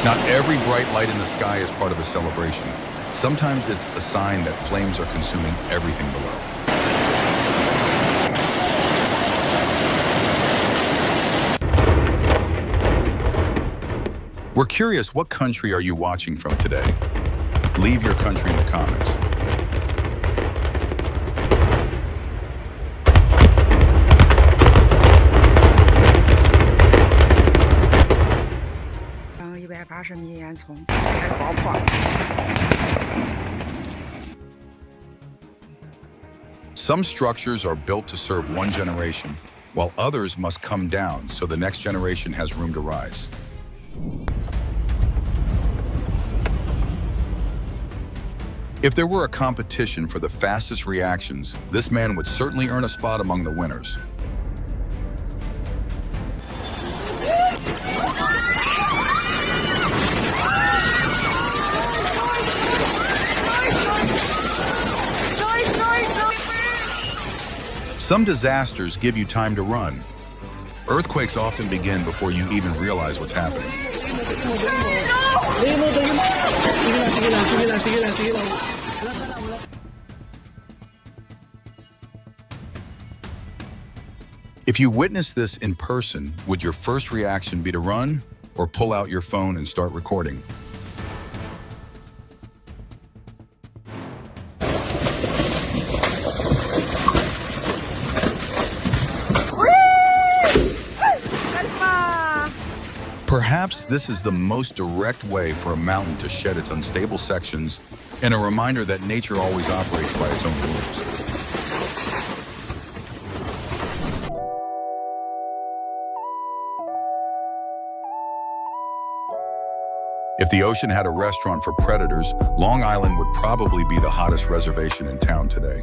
Not every bright light in the sky is part of a celebration. Sometimes it's a sign that flames are consuming everything below. We're curious, what country are you watching from today? Leave your country in the comments. Some structures are built to serve one generation, while others must come down so the next generation has room to rise. If there were a competition for the fastest reactions, this man would certainly earn a spot among the winners. Some disasters give you time to run. Earthquakes often begin before you even realize what's happening. If you witness this in person, would your first reaction be to run or pull out your phone and start recording? Perhaps this is the most direct way for a mountain to shed its unstable sections, and a reminder that nature always operates by its own rules. If the ocean had a restaurant for predators, Long Island would probably be the hottest reservation in town today.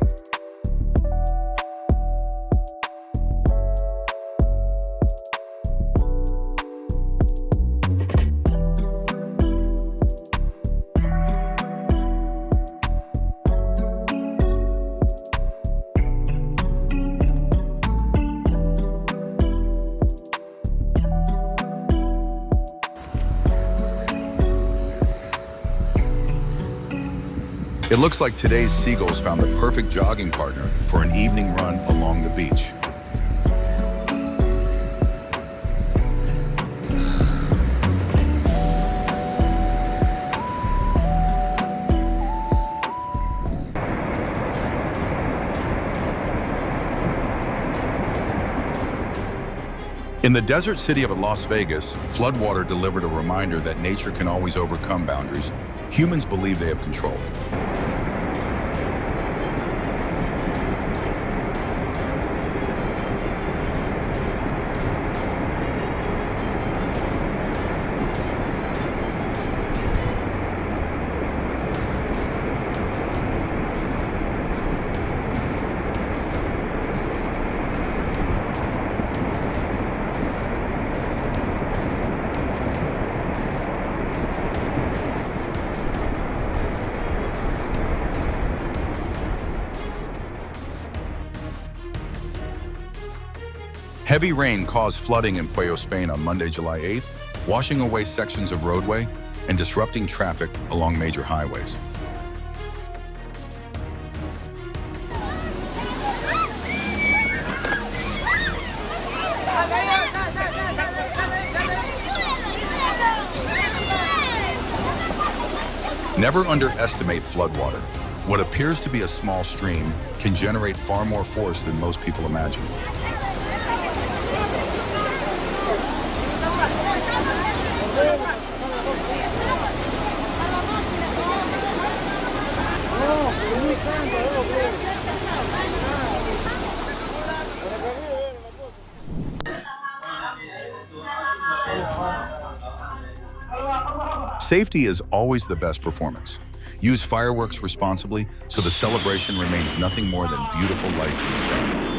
It looks like today's seagulls found the perfect jogging partner for an evening run along the beach. In the desert city of Las Vegas, floodwater delivered a reminder that nature can always overcome boundaries. Humans believe they have control. Heavy rain caused flooding in Puerto Spain on Monday, July 8th, washing away sections of roadway and disrupting traffic along major highways. Never underestimate floodwater. What appears to be a small stream can generate far more force than most people imagine. Safety is always the best performance. Use fireworks responsibly so the celebration remains nothing more than beautiful lights in the sky.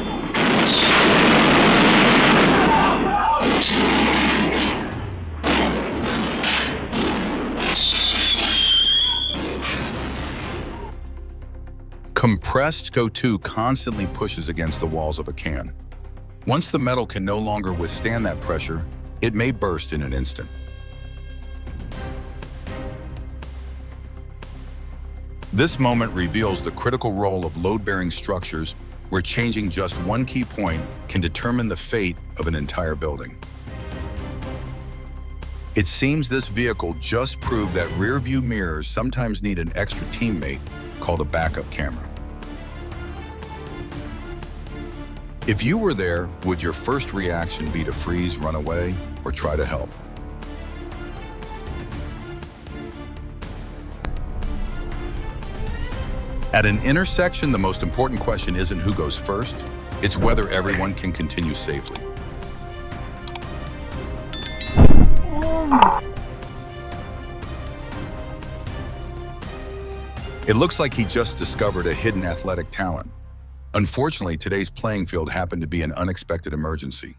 Compressed CO2 constantly pushes against the walls of a can. Once the metal can no longer withstand that pressure, it may burst in an instant. This moment reveals the critical role of load-bearing structures where changing just one key point can determine the fate of an entire building. It seems this vehicle just proved that rear-view mirrors sometimes need an extra teammate called a backup camera. If you were there, would your first reaction be to freeze, run away, or try to help? At an intersection, the most important question isn't who goes first, it's whether everyone can continue safely. It looks like he just discovered a hidden athletic talent. Unfortunately, today's playing field happened to be an unexpected emergency.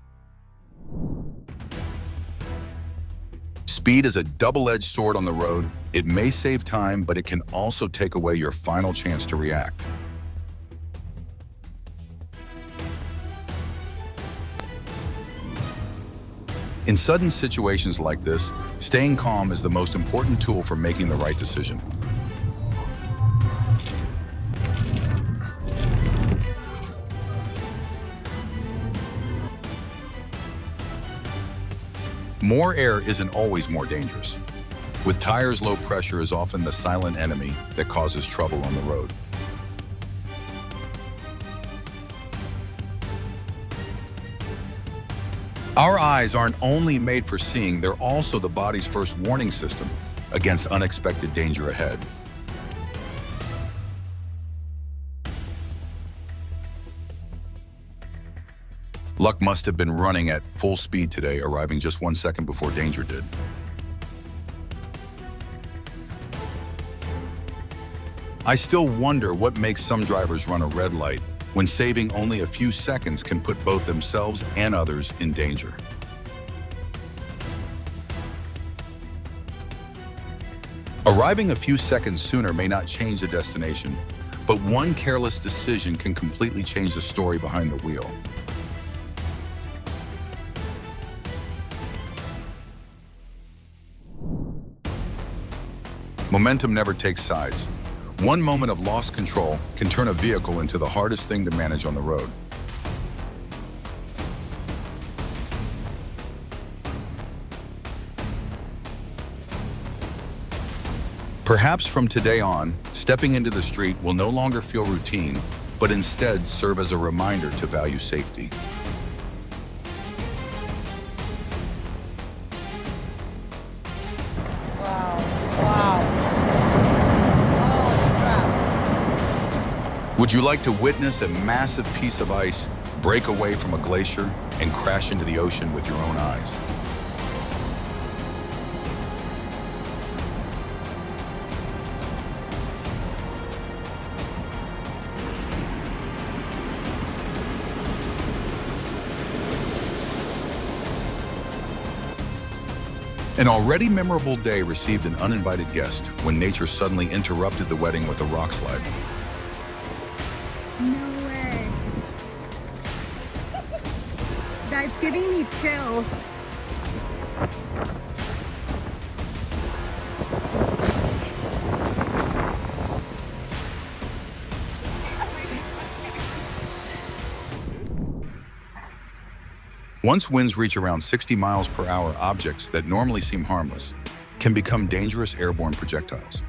Speed is a double-edged sword on the road. It may save time, but it can also take away your final chance to react. In sudden situations like this, staying calm is the most important tool for making the right decision. More air isn't always more dangerous. With tires, low pressure is often the silent enemy that causes trouble on the road. Our eyes aren't only made for seeing, they're also the body's first warning system against unexpected danger ahead. Luck must have been running at full speed today, arriving just 1 second before danger did. I still wonder what makes some drivers run a red light when saving only a few seconds can put both themselves and others in danger. Arriving a few seconds sooner may not change the destination, but one careless decision can completely change the story behind the wheel. Momentum never takes sides. One moment of lost control can turn a vehicle into the hardest thing to manage on the road. Perhaps from today on, stepping into the street will no longer feel routine, but instead serve as a reminder to value safety. Would you like to witness a massive piece of ice break away from a glacier and crash into the ocean with your own eyes? An already memorable day received an uninvited guest when nature suddenly interrupted the wedding with a rock slide. No way. That's giving me chill. Once winds reach around 60 miles per hour, objects that normally seem harmless can become dangerous airborne projectiles.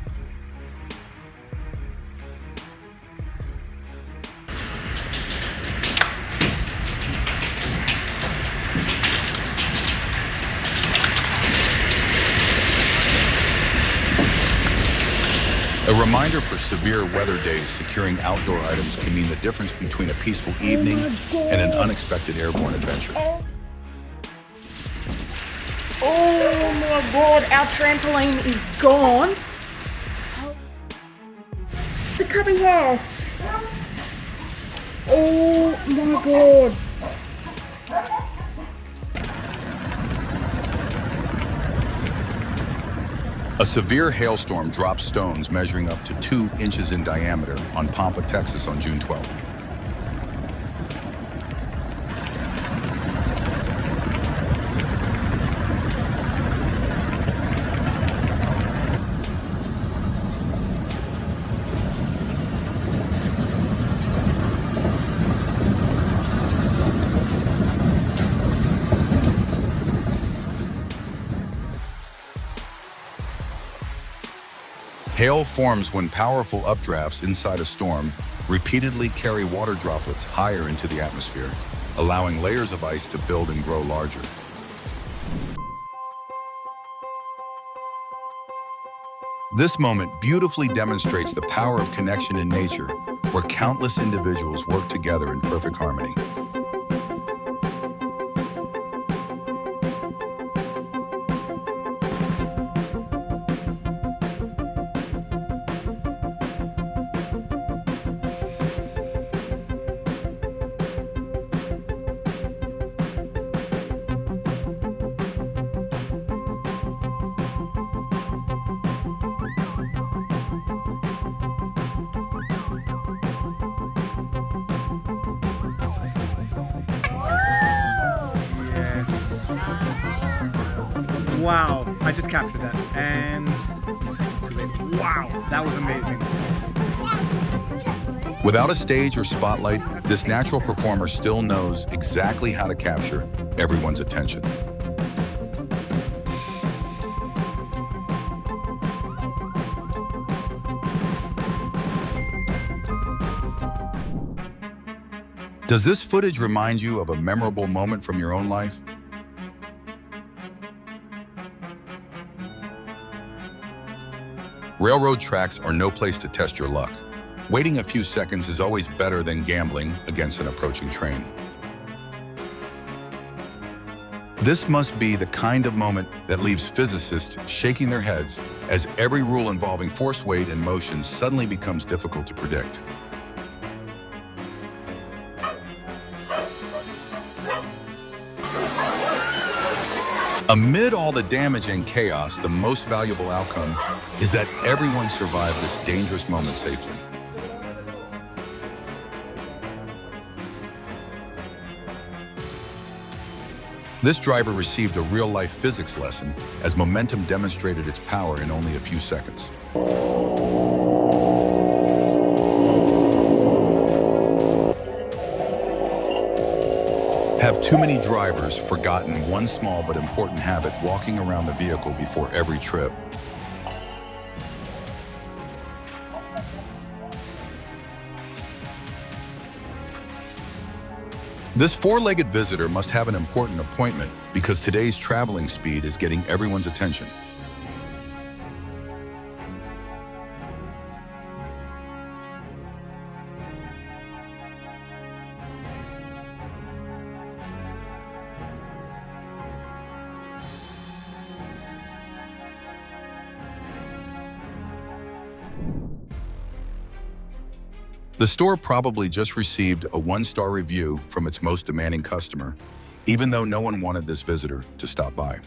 A reminder for severe weather days, securing outdoor items can mean the difference between a peaceful evening and an unexpected airborne adventure. Oh my god, our trampoline is gone. The cubby house. Oh my god. A severe hailstorm dropped stones measuring up to 2 inches in diameter on Pampa, Texas on June 12th. Hail forms when powerful updrafts inside a storm repeatedly carry water droplets higher into the atmosphere, allowing layers of ice to build and grow larger. This moment beautifully demonstrates the power of connection in nature, where countless individuals work together in perfect harmony. Wow, I just captured that, and wow, that was amazing. Without a stage or spotlight, this natural performer still knows exactly how to capture everyone's attention. Does this footage remind you of a memorable moment from your own life? Railroad tracks are no place to test your luck. Waiting a few seconds is always better than gambling against an approaching train. This must be the kind of moment that leaves physicists shaking their heads as every rule involving force, weight, and motion suddenly becomes difficult to predict. Amid all the damage and chaos, the most valuable outcome is that everyone survived this dangerous moment safely. This driver received a real-life physics lesson as momentum demonstrated its power in only a few seconds. Have too many drivers forgotten one small but important habit walking around the vehicle before every trip? This four-legged visitor must have an important appointment because today's traveling speed is getting everyone's attention. The store probably just received a 1-star review from its most demanding customer, even though no one wanted this visitor to stop by.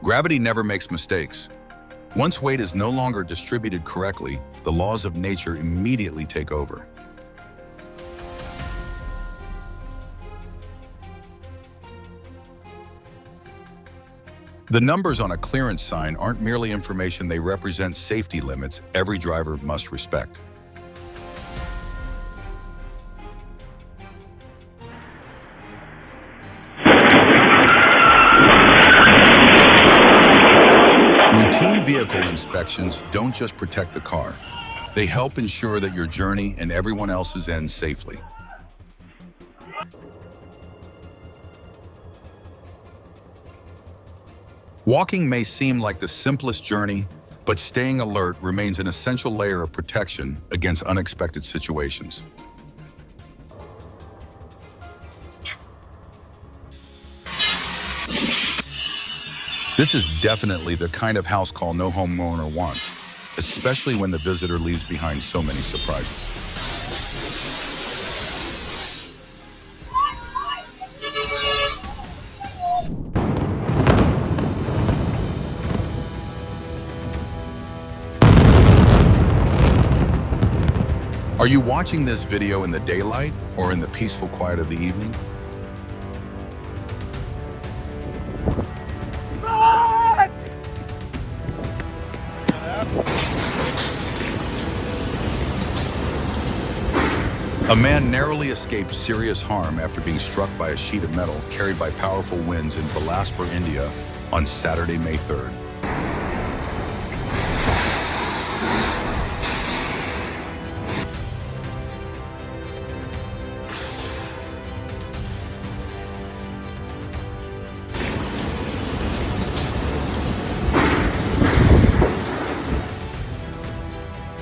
Gravity never makes mistakes. Once weight is no longer distributed correctly, the laws of nature immediately take over. The numbers on a clearance sign aren't merely information, they represent safety limits every driver must respect. Routine vehicle inspections don't just protect the car. They help ensure that your journey and everyone else's ends safely. Walking may seem like the simplest journey, but staying alert remains an essential layer of protection against unexpected situations. This is definitely the kind of house call no homeowner wants, especially when the visitor leaves behind so many surprises. Are you watching this video in the daylight or in the peaceful quiet of the evening? A man narrowly escaped serious harm after being struck by a sheet of metal carried by powerful winds in Bilaspur, India on Saturday, May 3rd.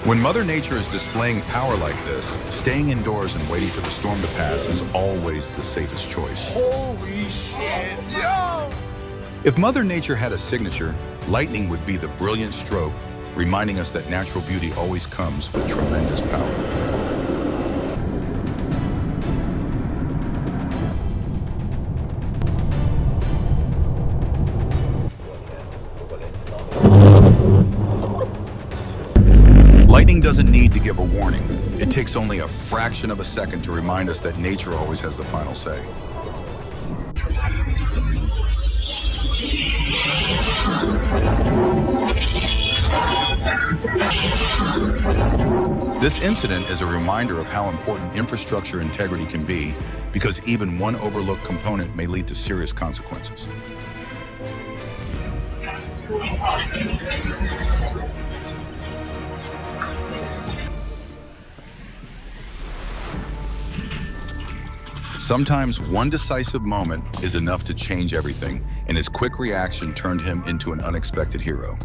When Mother Nature is displaying power like this, staying indoors and waiting for the storm to pass is always the safest choice. Holy shit, yo! If Mother Nature had a signature, lightning would be the brilliant stroke, reminding us that natural beauty always comes with tremendous power. Lightning doesn't need to give a warning. It takes only a fraction of a second to remind us that nature always has the final say. This incident is a reminder of how important infrastructure integrity can be, because even one overlooked component may lead to serious consequences. Sometimes one decisive moment is enough to change everything, and his quick reaction turned him into an unexpected hero.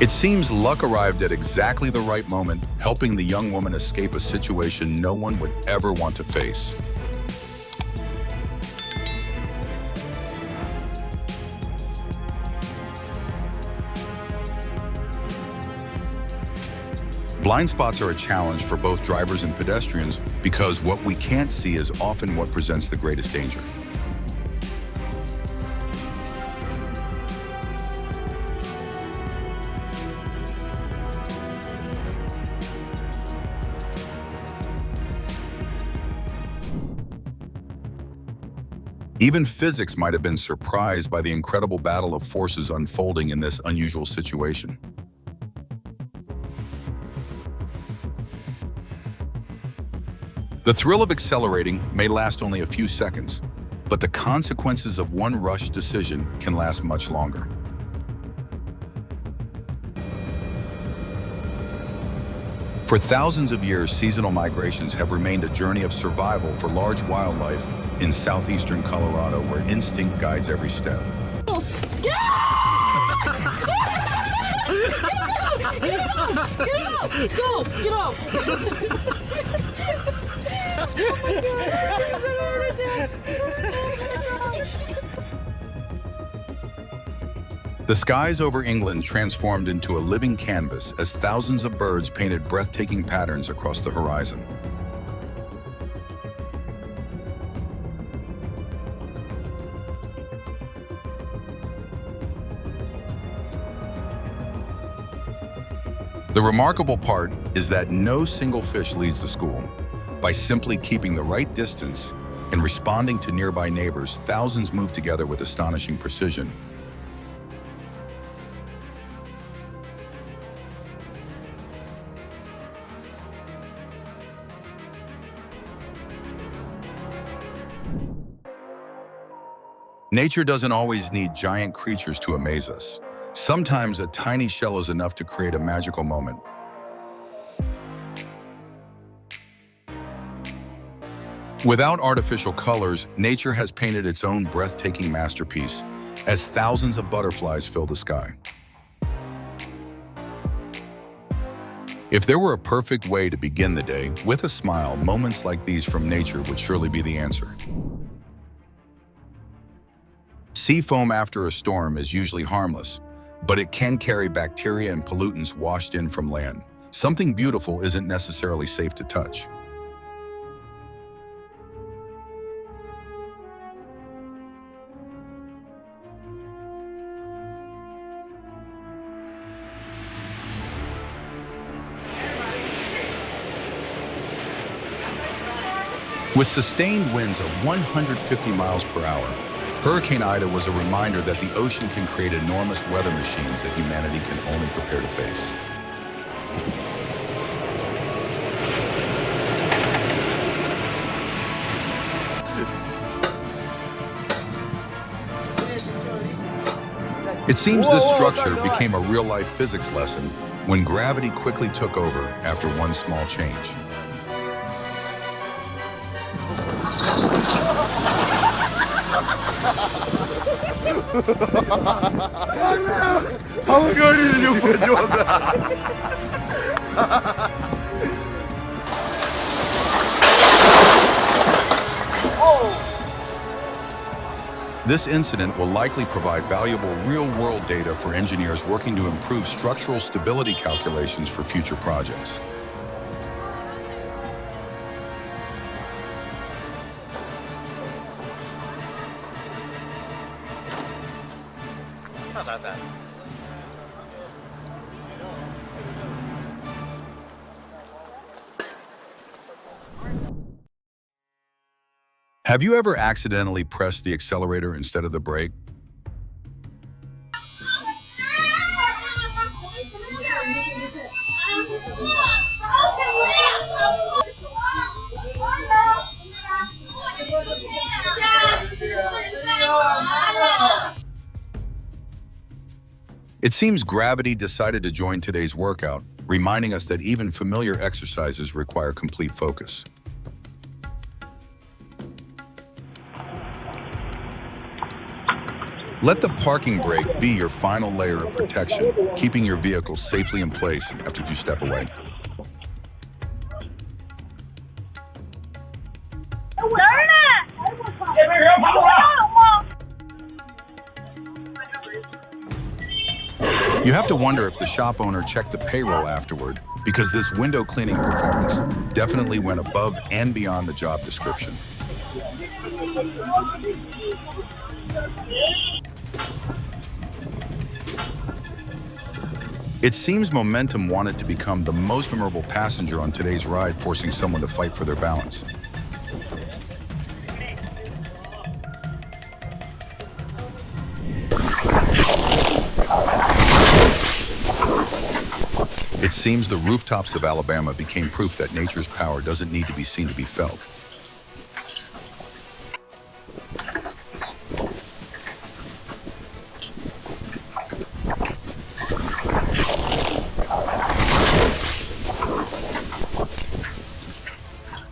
It seems luck arrived at exactly the right moment, helping the young woman escape a situation no one would ever want to face. Blind spots are a challenge for both drivers and pedestrians because what we can't see is often what presents the greatest danger. Even physics might have been surprised by the incredible battle of forces unfolding in this unusual situation. The thrill of accelerating may last only a few seconds, but the consequences of one rushed decision can last much longer. For thousands of years, seasonal migrations have remained a journey of survival for large wildlife in southeastern Colorado, where instinct guides every step. Go! Get out! The skies over England transformed into a living canvas as thousands of birds painted breathtaking patterns across the horizon. The remarkable part is that no single fish leads the school. By simply keeping the right distance and responding to nearby neighbors, thousands move together with astonishing precision. Nature doesn't always need giant creatures to amaze us. Sometimes a tiny shell is enough to create a magical moment. Without artificial colors, nature has painted its own breathtaking masterpiece as thousands of butterflies fill the sky. If there were a perfect way to begin the day, with a smile, moments like these from nature would surely be the answer. Sea foam after a storm is usually harmless, but it can carry bacteria and pollutants washed in from land. Something beautiful isn't necessarily safe to touch. With sustained winds of 150 miles per hour, Hurricane Ida was a reminder that the ocean can create enormous weather machines that humanity can only prepare to face. It seems this structure became a real-life physics lesson when gravity quickly took over after one small change. This incident will likely provide valuable real-world data for engineers working to improve structural stability calculations for future projects. Have you ever accidentally pressed the accelerator instead of the brake? It seems gravity decided to join today's workout, reminding us that even familiar exercises require complete focus. Let the parking brake be your final layer of protection, keeping your vehicle safely in place after you step away. You have to wonder if the shop owner checked the payroll afterward, because this window cleaning performance definitely went above and beyond the job description. It seems momentum wanted to become the most memorable passenger on today's ride, forcing someone to fight for their balance. It seems the rooftops of Alabama became proof that nature's power doesn't need to be seen to be felt.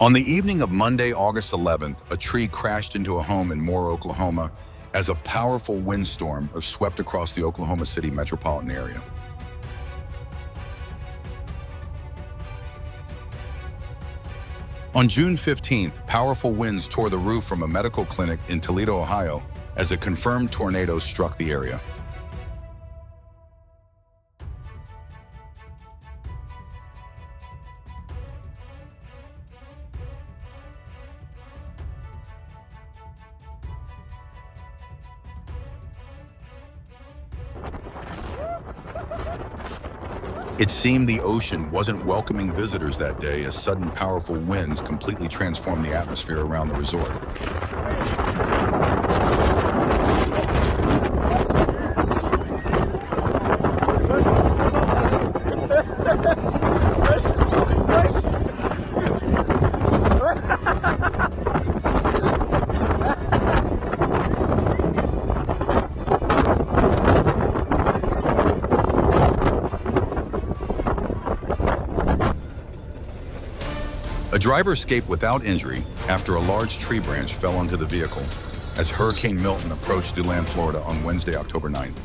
On the evening of Monday, August 11th, a tree crashed into a home in Moore, Oklahoma, as a powerful windstorm swept across the Oklahoma City metropolitan area. On June 15th, powerful winds tore the roof from a medical clinic in Toledo, Ohio, as a confirmed tornado struck the area. It seemed the ocean wasn't welcoming visitors that day, as sudden powerful winds completely transformed the atmosphere around the resort. A driver escaped without injury after a large tree branch fell onto the vehicle as Hurricane Milton approached DeLand, Florida on Wednesday, October 9th.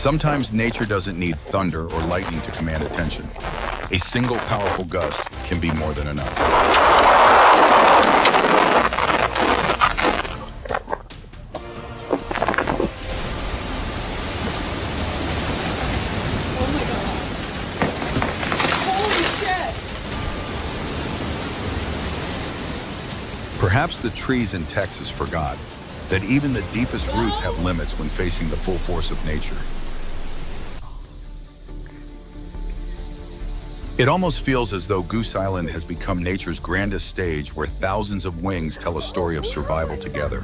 Sometimes nature doesn't need thunder or lightning to command attention. A single powerful gust can be more than enough. Perhaps the trees in Texas forgot that even the deepest roots have limits when facing the full force of nature. It almost feels as though Goose Island has become nature's grandest stage where thousands of wings tell a story of survival together.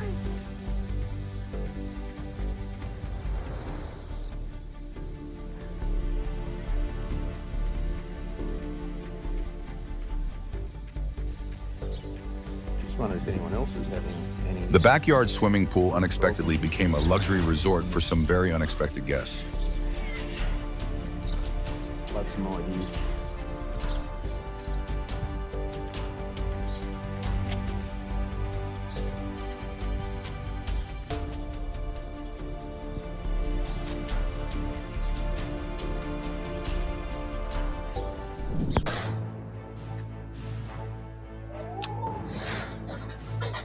The backyard swimming pool unexpectedly became a luxury resort for some very unexpected guests. Love some more of these.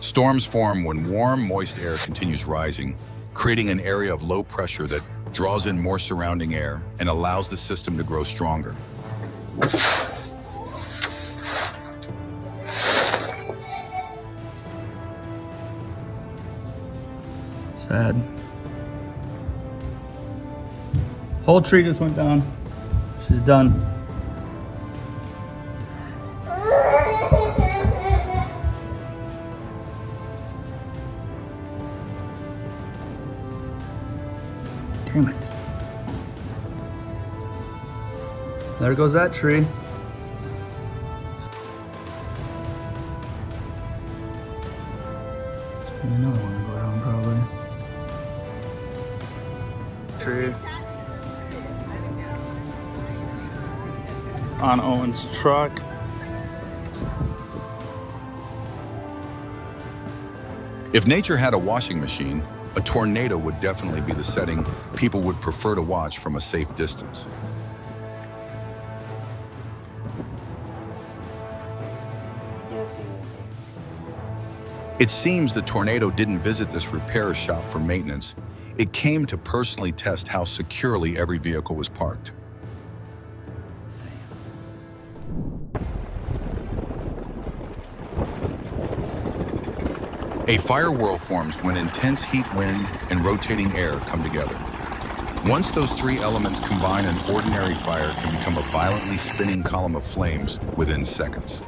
Storms form when warm, moist air continues rising, creating an area of low pressure that draws in more surrounding air and allows the system to grow stronger. Sad. Whole tree just went down. She's done. Damn it. There goes that tree. Another one to go down probably. Tree. On Owen's truck. If nature had a washing machine, a tornado would definitely be the setting people would prefer to watch from a safe distance. It seems the tornado didn't visit this repair shop for maintenance. It came to personally test how securely every vehicle was parked. A fire whirl forms when intense heat, wind, and rotating air come together. Once those three elements combine, an ordinary fire can become a violently spinning column of flames within seconds.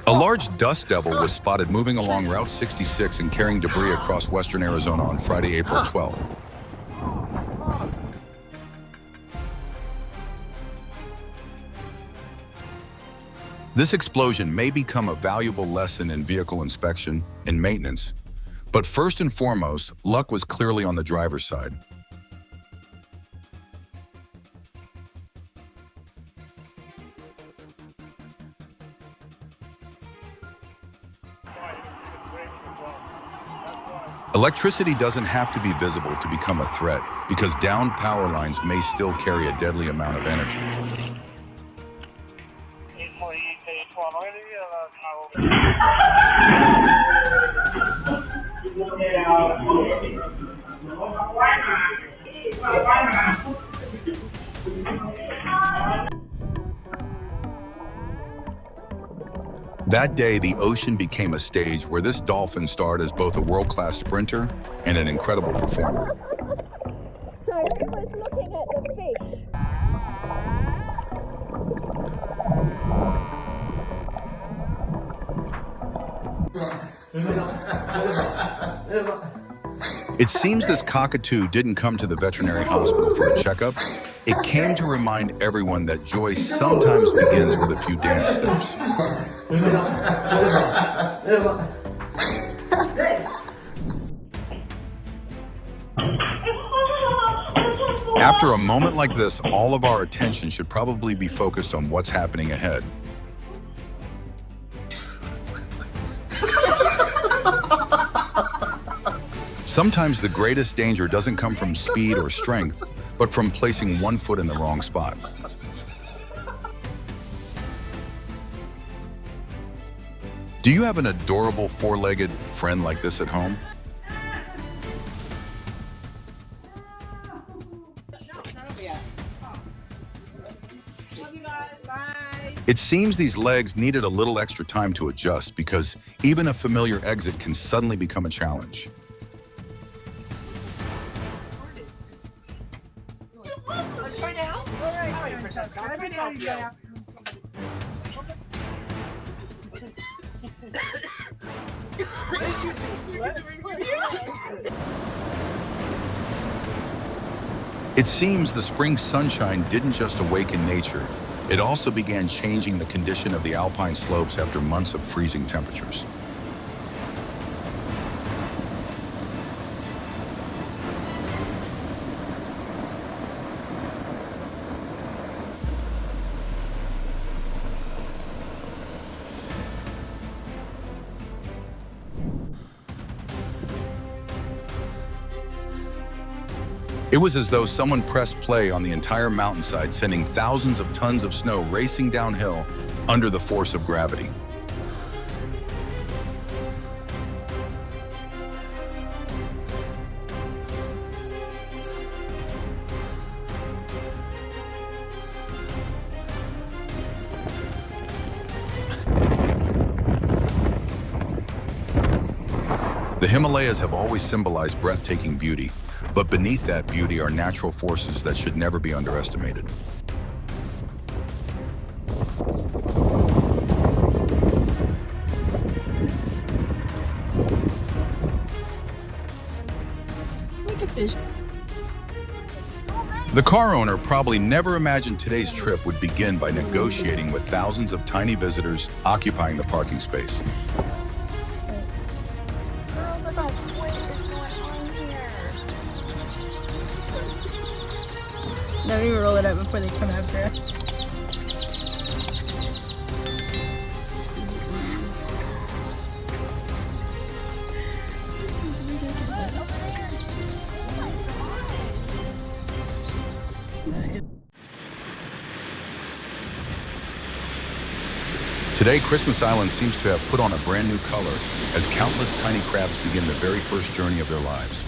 A large dust devil was spotted moving along Route 66 and carrying debris across western Arizona on Friday, April 12th. This explosion may become a valuable lesson in vehicle inspection and maintenance, but first and foremost, luck was clearly on the driver's side. Electricity doesn't have to be visible to become a threat because downed power lines may still carry a deadly amount of energy. That day, the ocean became a stage where this dolphin starred as both a world-class sprinter and an incredible performer. So he was looking at the fish. It seems this cockatoo didn't come to the veterinary hospital for a checkup. It came to remind everyone that joy sometimes begins with a few dance steps. After a moment like this, all of our attention should probably be focused on what's happening ahead. Sometimes the greatest danger doesn't come from speed or strength, but from placing one foot in the wrong spot. Do you have an adorable four-legged friend like this at home? It seems these legs needed a little extra time to adjust because even a familiar exit can suddenly become a challenge. Try now? All right, Princess. Try to help you. It seems the spring sunshine didn't just awaken nature, it also began changing the condition of the alpine slopes after months of freezing temperatures. It was as though someone pressed play on the entire mountainside, sending thousands of tons of snow racing downhill under the force of gravity. The Himalayas have always symbolized breathtaking beauty, but beneath that beauty are natural forces that should never be underestimated. Look at this. The car owner probably never imagined today's trip would begin by negotiating with thousands of tiny visitors occupying the parking space. Girl, look how quick is going on here. Let me roll it up before they come after us. Today, Christmas Island seems to have put on a brand new color as countless tiny crabs begin the very first journey of their lives.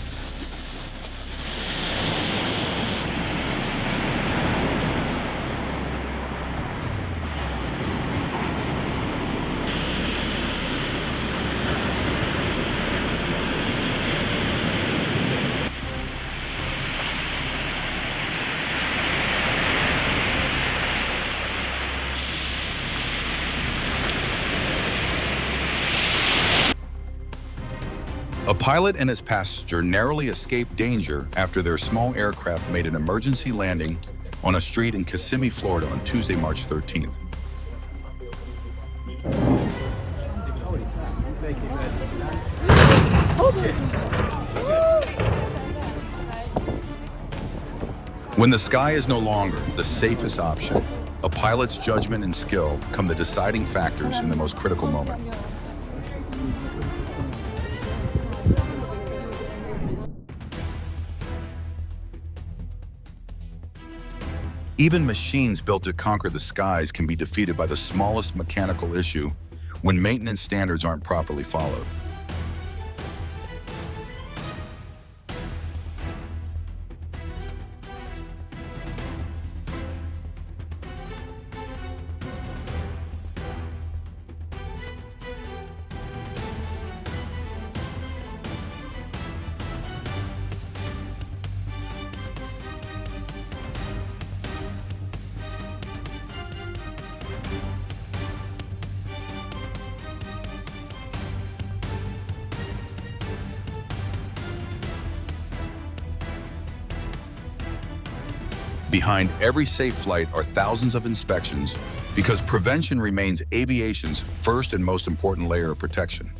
A pilot and his passenger narrowly escaped danger after their small aircraft made an emergency landing on a street in Kissimmee, Florida on Tuesday, March 13th. When the sky is no longer the safest option, a pilot's judgment and skill become the deciding factors in the most critical moment. Even machines built to conquer the skies can be defeated by the smallest mechanical issue when maintenance standards aren't properly followed. Behind every safe flight are thousands of inspections because prevention remains aviation's first and most important layer of protection.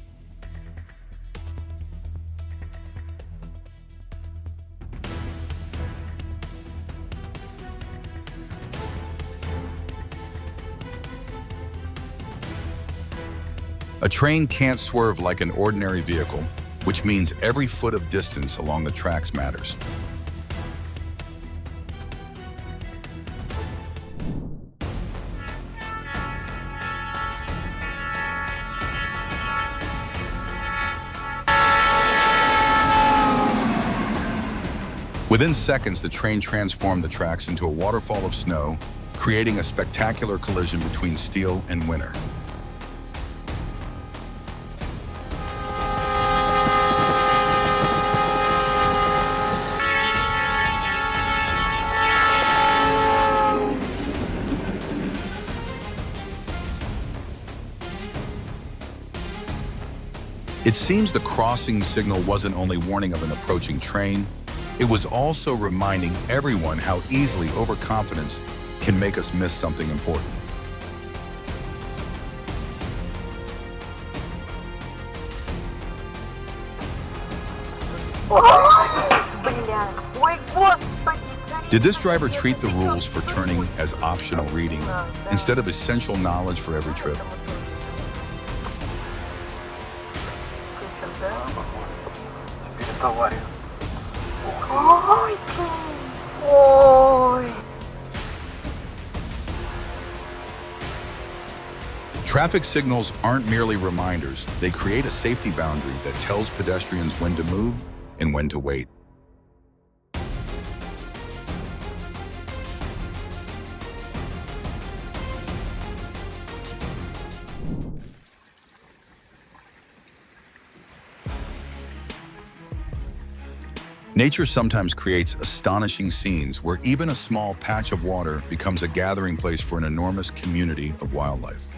A train can't swerve like an ordinary vehicle, which means every foot of distance along the tracks matters. Within seconds, the train transformed the tracks into a waterfall of snow, creating a spectacular collision between steel and winter. It seems the crossing signal wasn't only warning of an approaching train, it was also reminding everyone how easily overconfidence can make us miss something important. Did this driver treat the rules for turning as optional reading instead of essential knowledge for every trip? Traffic signals aren't merely reminders, they create a safety boundary that tells pedestrians when to move and when to wait. Nature sometimes creates astonishing scenes where even a small patch of water becomes a gathering place for an enormous community of wildlife.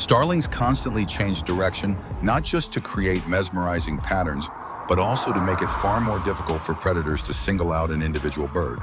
Starlings constantly change direction, not just to create mesmerizing patterns, but also to make it far more difficult for predators to single out an individual bird.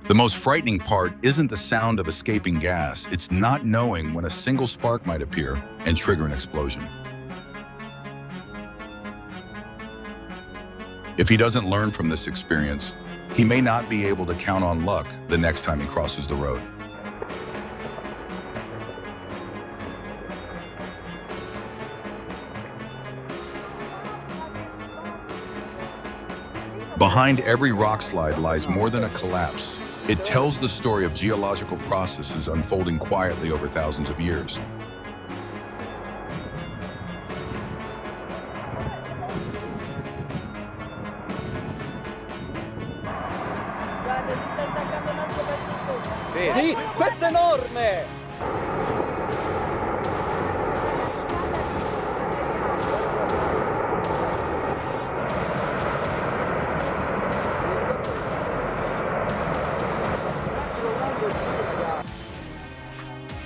The most frightening part isn't the sound of escaping gas, it's not knowing when a single spark might appear and trigger an explosion. If he doesn't learn from this experience, he may not be able to count on luck the next time he crosses the road. Behind every rock slide lies more than a collapse. It tells the story of geological processes unfolding quietly over thousands of years. Sì, questo è enorme!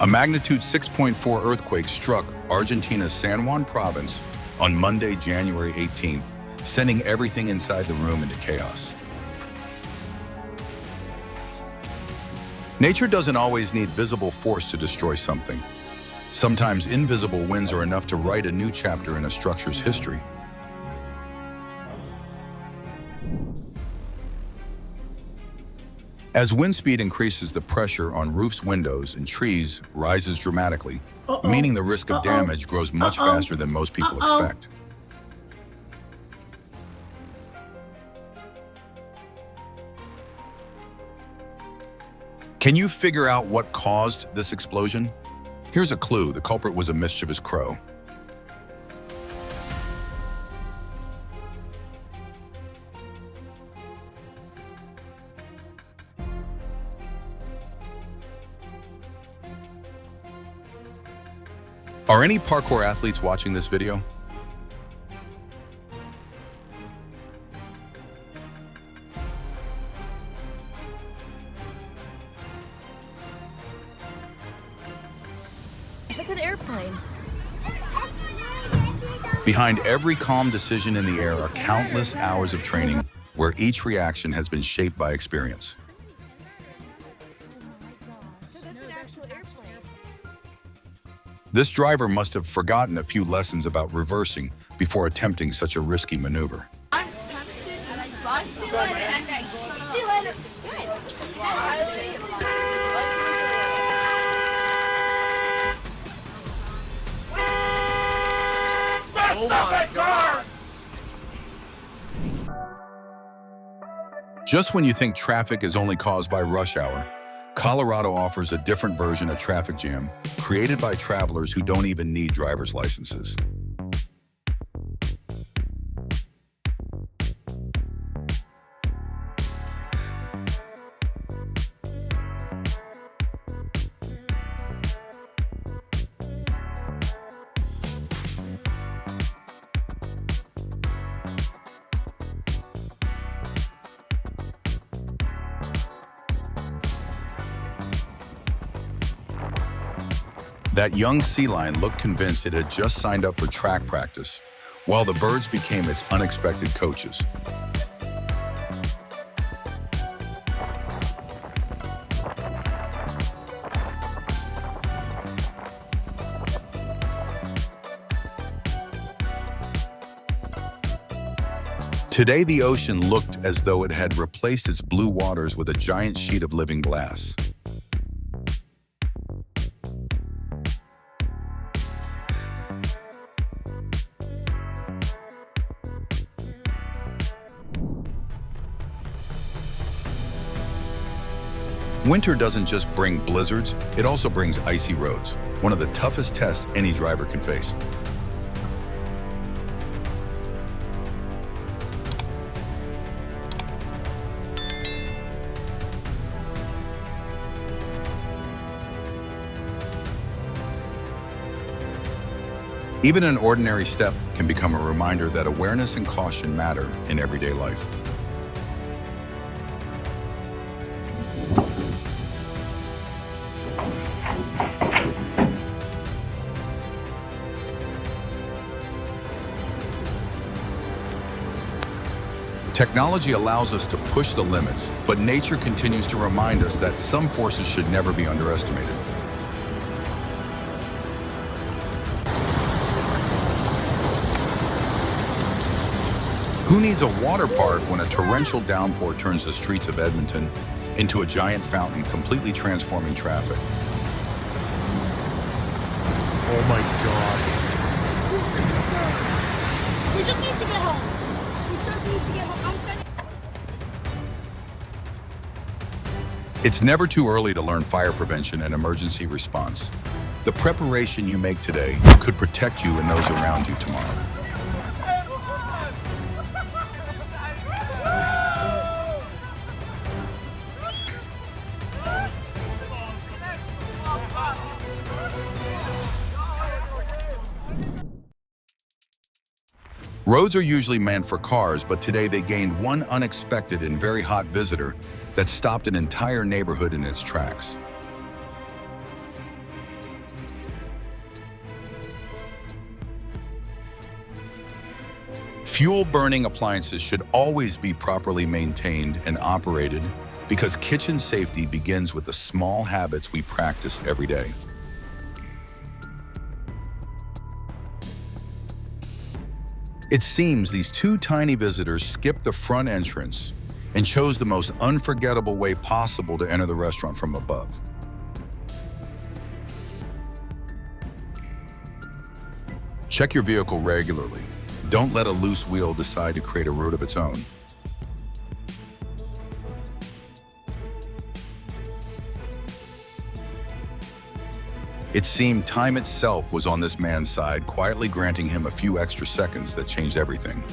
A magnitude 6.4 earthquake struck Argentina's San Juan province on Monday, January 18th, sending everything inside the room into chaos. Nature doesn't always need visible force to destroy something. Sometimes invisible winds are enough to write a new chapter in a structure's history. As wind speed increases, the pressure on roofs, windows, and trees rises dramatically, meaning the risk of damage grows much faster than most people expect. Can you figure out what caused this explosion? Here's a clue. The culprit was a mischievous crow. Are any parkour athletes watching this video? It's an airplane. Behind every calm decision in the air are countless hours of training where each reaction has been shaped by experience. This driver must have forgotten a few lessons about reversing before attempting such a risky maneuver. Oh my God! Just when you think traffic is only caused by rush hour, Colorado offers a different version of traffic jam created by travelers who don't even need driver's licenses. That young sea lion looked convinced it had just signed up for track practice, while the birds became its unexpected coaches. Today, the ocean looked as though it had replaced its blue waters with a giant sheet of living glass. Winter doesn't just bring blizzards, it also brings icy roads, one of the toughest tests any driver can face. Even an ordinary step can become a reminder that awareness and caution matter in everyday life. Technology allows us to push the limits, but nature continues to remind us that some forces should never be underestimated. Who needs a water park when a torrential downpour turns the streets of Edmonton into a giant fountain, completely transforming traffic? Oh my God. We just need to get home. We just need to get home. It's never too early to learn fire prevention and emergency response. The preparation you make today could protect you and those around you tomorrow. Roads are usually meant for cars, but today they gained one unexpected and very hot visitor that stopped an entire neighborhood in its tracks. Fuel-burning appliances should always be properly maintained and operated because kitchen safety begins with the small habits we practice every day. It seems these two tiny visitors skipped the front entrance and chose the most unforgettable way possible to enter the restaurant from above. Check your vehicle regularly. Don't let a loose wheel decide to create a route of its own. It seemed time itself was on this man's side, quietly granting him a few extra seconds that changed everything.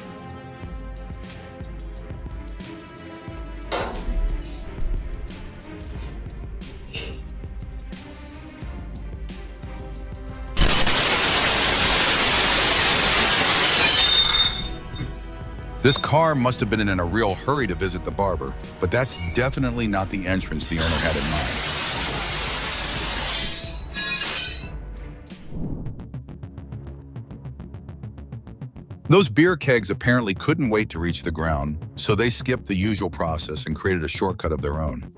This car must have been in a real hurry to visit the barber, but that's definitely not the entrance the owner had in mind. Those beer kegs apparently couldn't wait to reach the ground, so they skipped the usual process and created a shortcut of their own.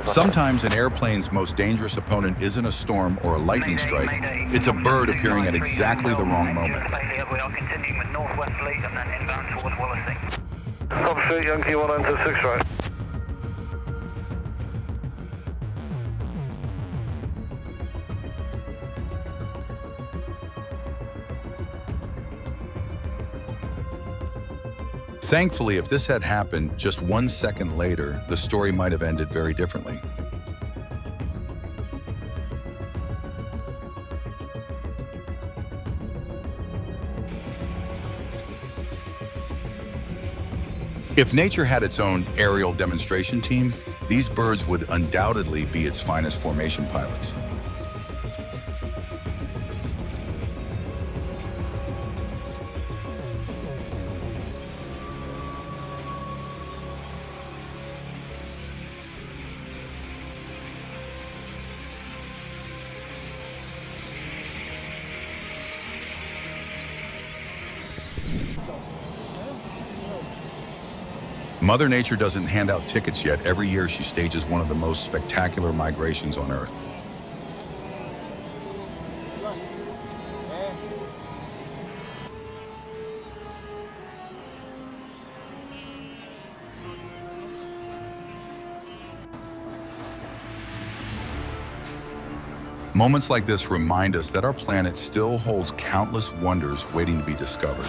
Sometimes an airplane's most dangerous opponent isn't a storm or a lightning strike, it's a bird appearing at exactly the wrong moment. We are continuing with northwest lead and then inbound towards Wallasey. Copy, Yankee 196, right. Thankfully, if this had happened just 1 second later, the story might have ended very differently. If nature had its own aerial demonstration team, these birds would undoubtedly be its finest formation pilots. Mother Nature doesn't hand out tickets yet. Every year she stages one of the most spectacular migrations on Earth. Moments like this remind us that our planet still holds countless wonders waiting to be discovered.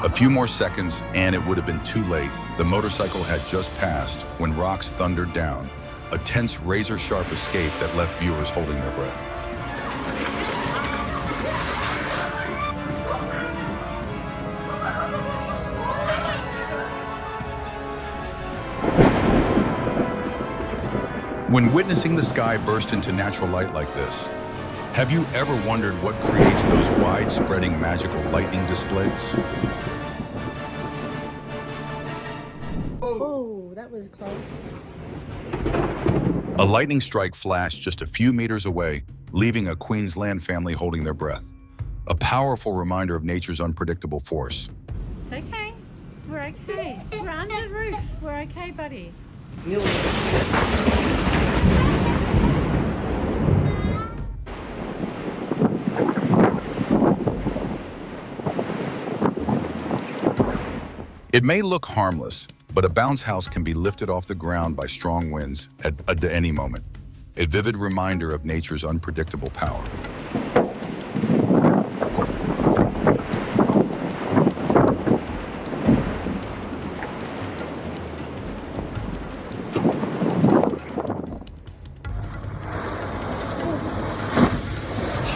A few more seconds and it would have been too late. The motorcycle had just passed when rocks thundered down, a tense razor-sharp escape that left viewers holding their breath. When witnessing the sky burst into natural light like this, have you ever wondered what creates those wide-spreading magical lightning displays? Oh, that was close. A lightning strike flashed just a few meters away, leaving a Queensland family holding their breath. A powerful reminder of nature's unpredictable force. It's okay. We're okay. We're under the roof. We're okay, buddy. It may look harmless, but a bounce house can be lifted off the ground by strong winds at any moment. A vivid reminder of nature's unpredictable power.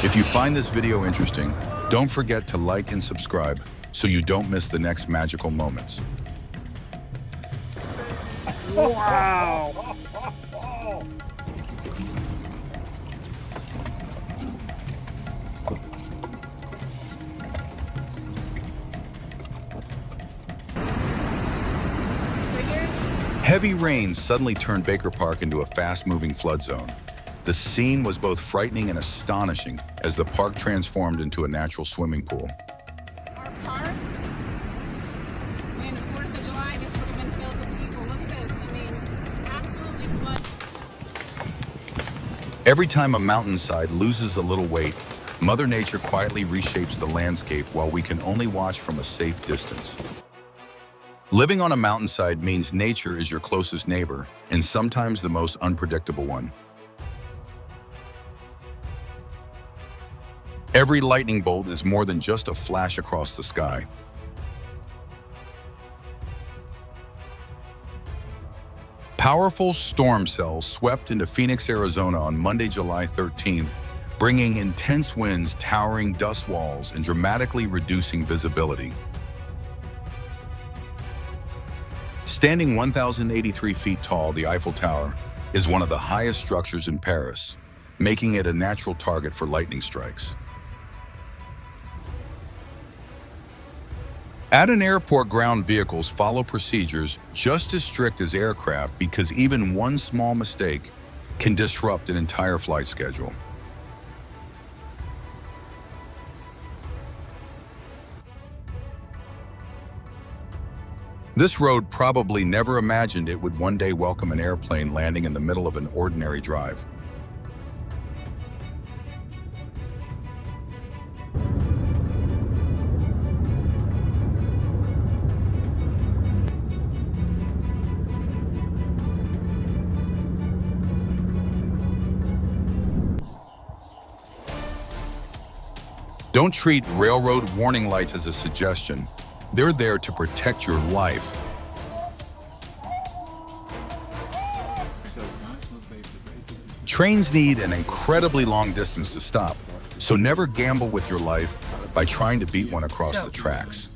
If you find this video interesting, don't forget to like and subscribe so you don't miss the next magical moments. Wow! Heavy rain suddenly turned Baker Park into a fast-moving flood zone. The scene was both frightening and astonishing as the park transformed into a natural swimming pool. Our park, man, the 4th of July, this would have been filled with people. Look at this. I mean, absolutely flooded. Every time a mountainside loses a little weight, Mother Nature quietly reshapes the landscape while we can only watch from a safe distance. Living on a mountainside means nature is your closest neighbor, and sometimes the most unpredictable one. Every lightning bolt is more than just a flash across the sky. Powerful storm cells swept into Phoenix, Arizona on Monday, July 13th, bringing intense winds, towering dust walls, and dramatically reducing visibility. Standing 1,083 feet tall, the Eiffel Tower is one of the highest structures in Paris, making it a natural target for lightning strikes. At an airport, ground vehicles follow procedures just as strict as aircraft because even one small mistake can disrupt an entire flight schedule. This road probably never imagined it would one day welcome an airplane landing in the middle of an ordinary drive. Don't treat railroad warning lights as a suggestion. They're there to protect your life. Trains need an incredibly long distance to stop, so never gamble with your life by trying to beat one across the tracks.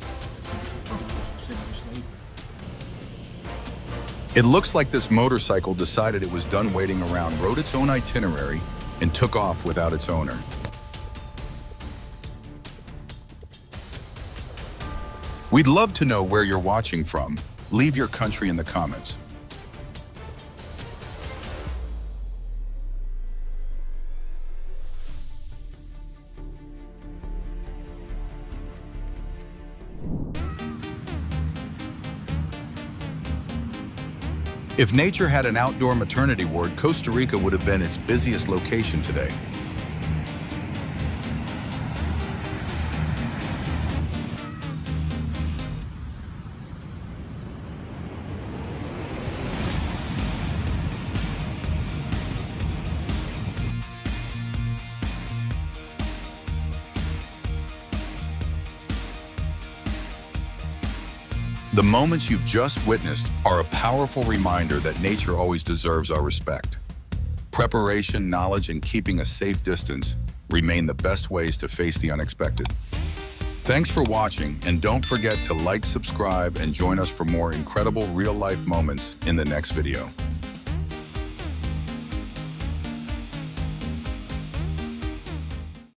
It looks like this motorcycle decided it was done waiting around, wrote its own itinerary, and took off without its owner. We'd love to know where you're watching from. Leave your country in the comments. If nature had an outdoor maternity ward, Costa Rica would have been its busiest location today. The moments you've just witnessed are a powerful reminder that nature always deserves our respect. Preparation, knowledge, and keeping a safe distance remain the best ways to face the unexpected. Thanks for watching, and don't forget to like, subscribe, and join us for more incredible real-life moments in the next video.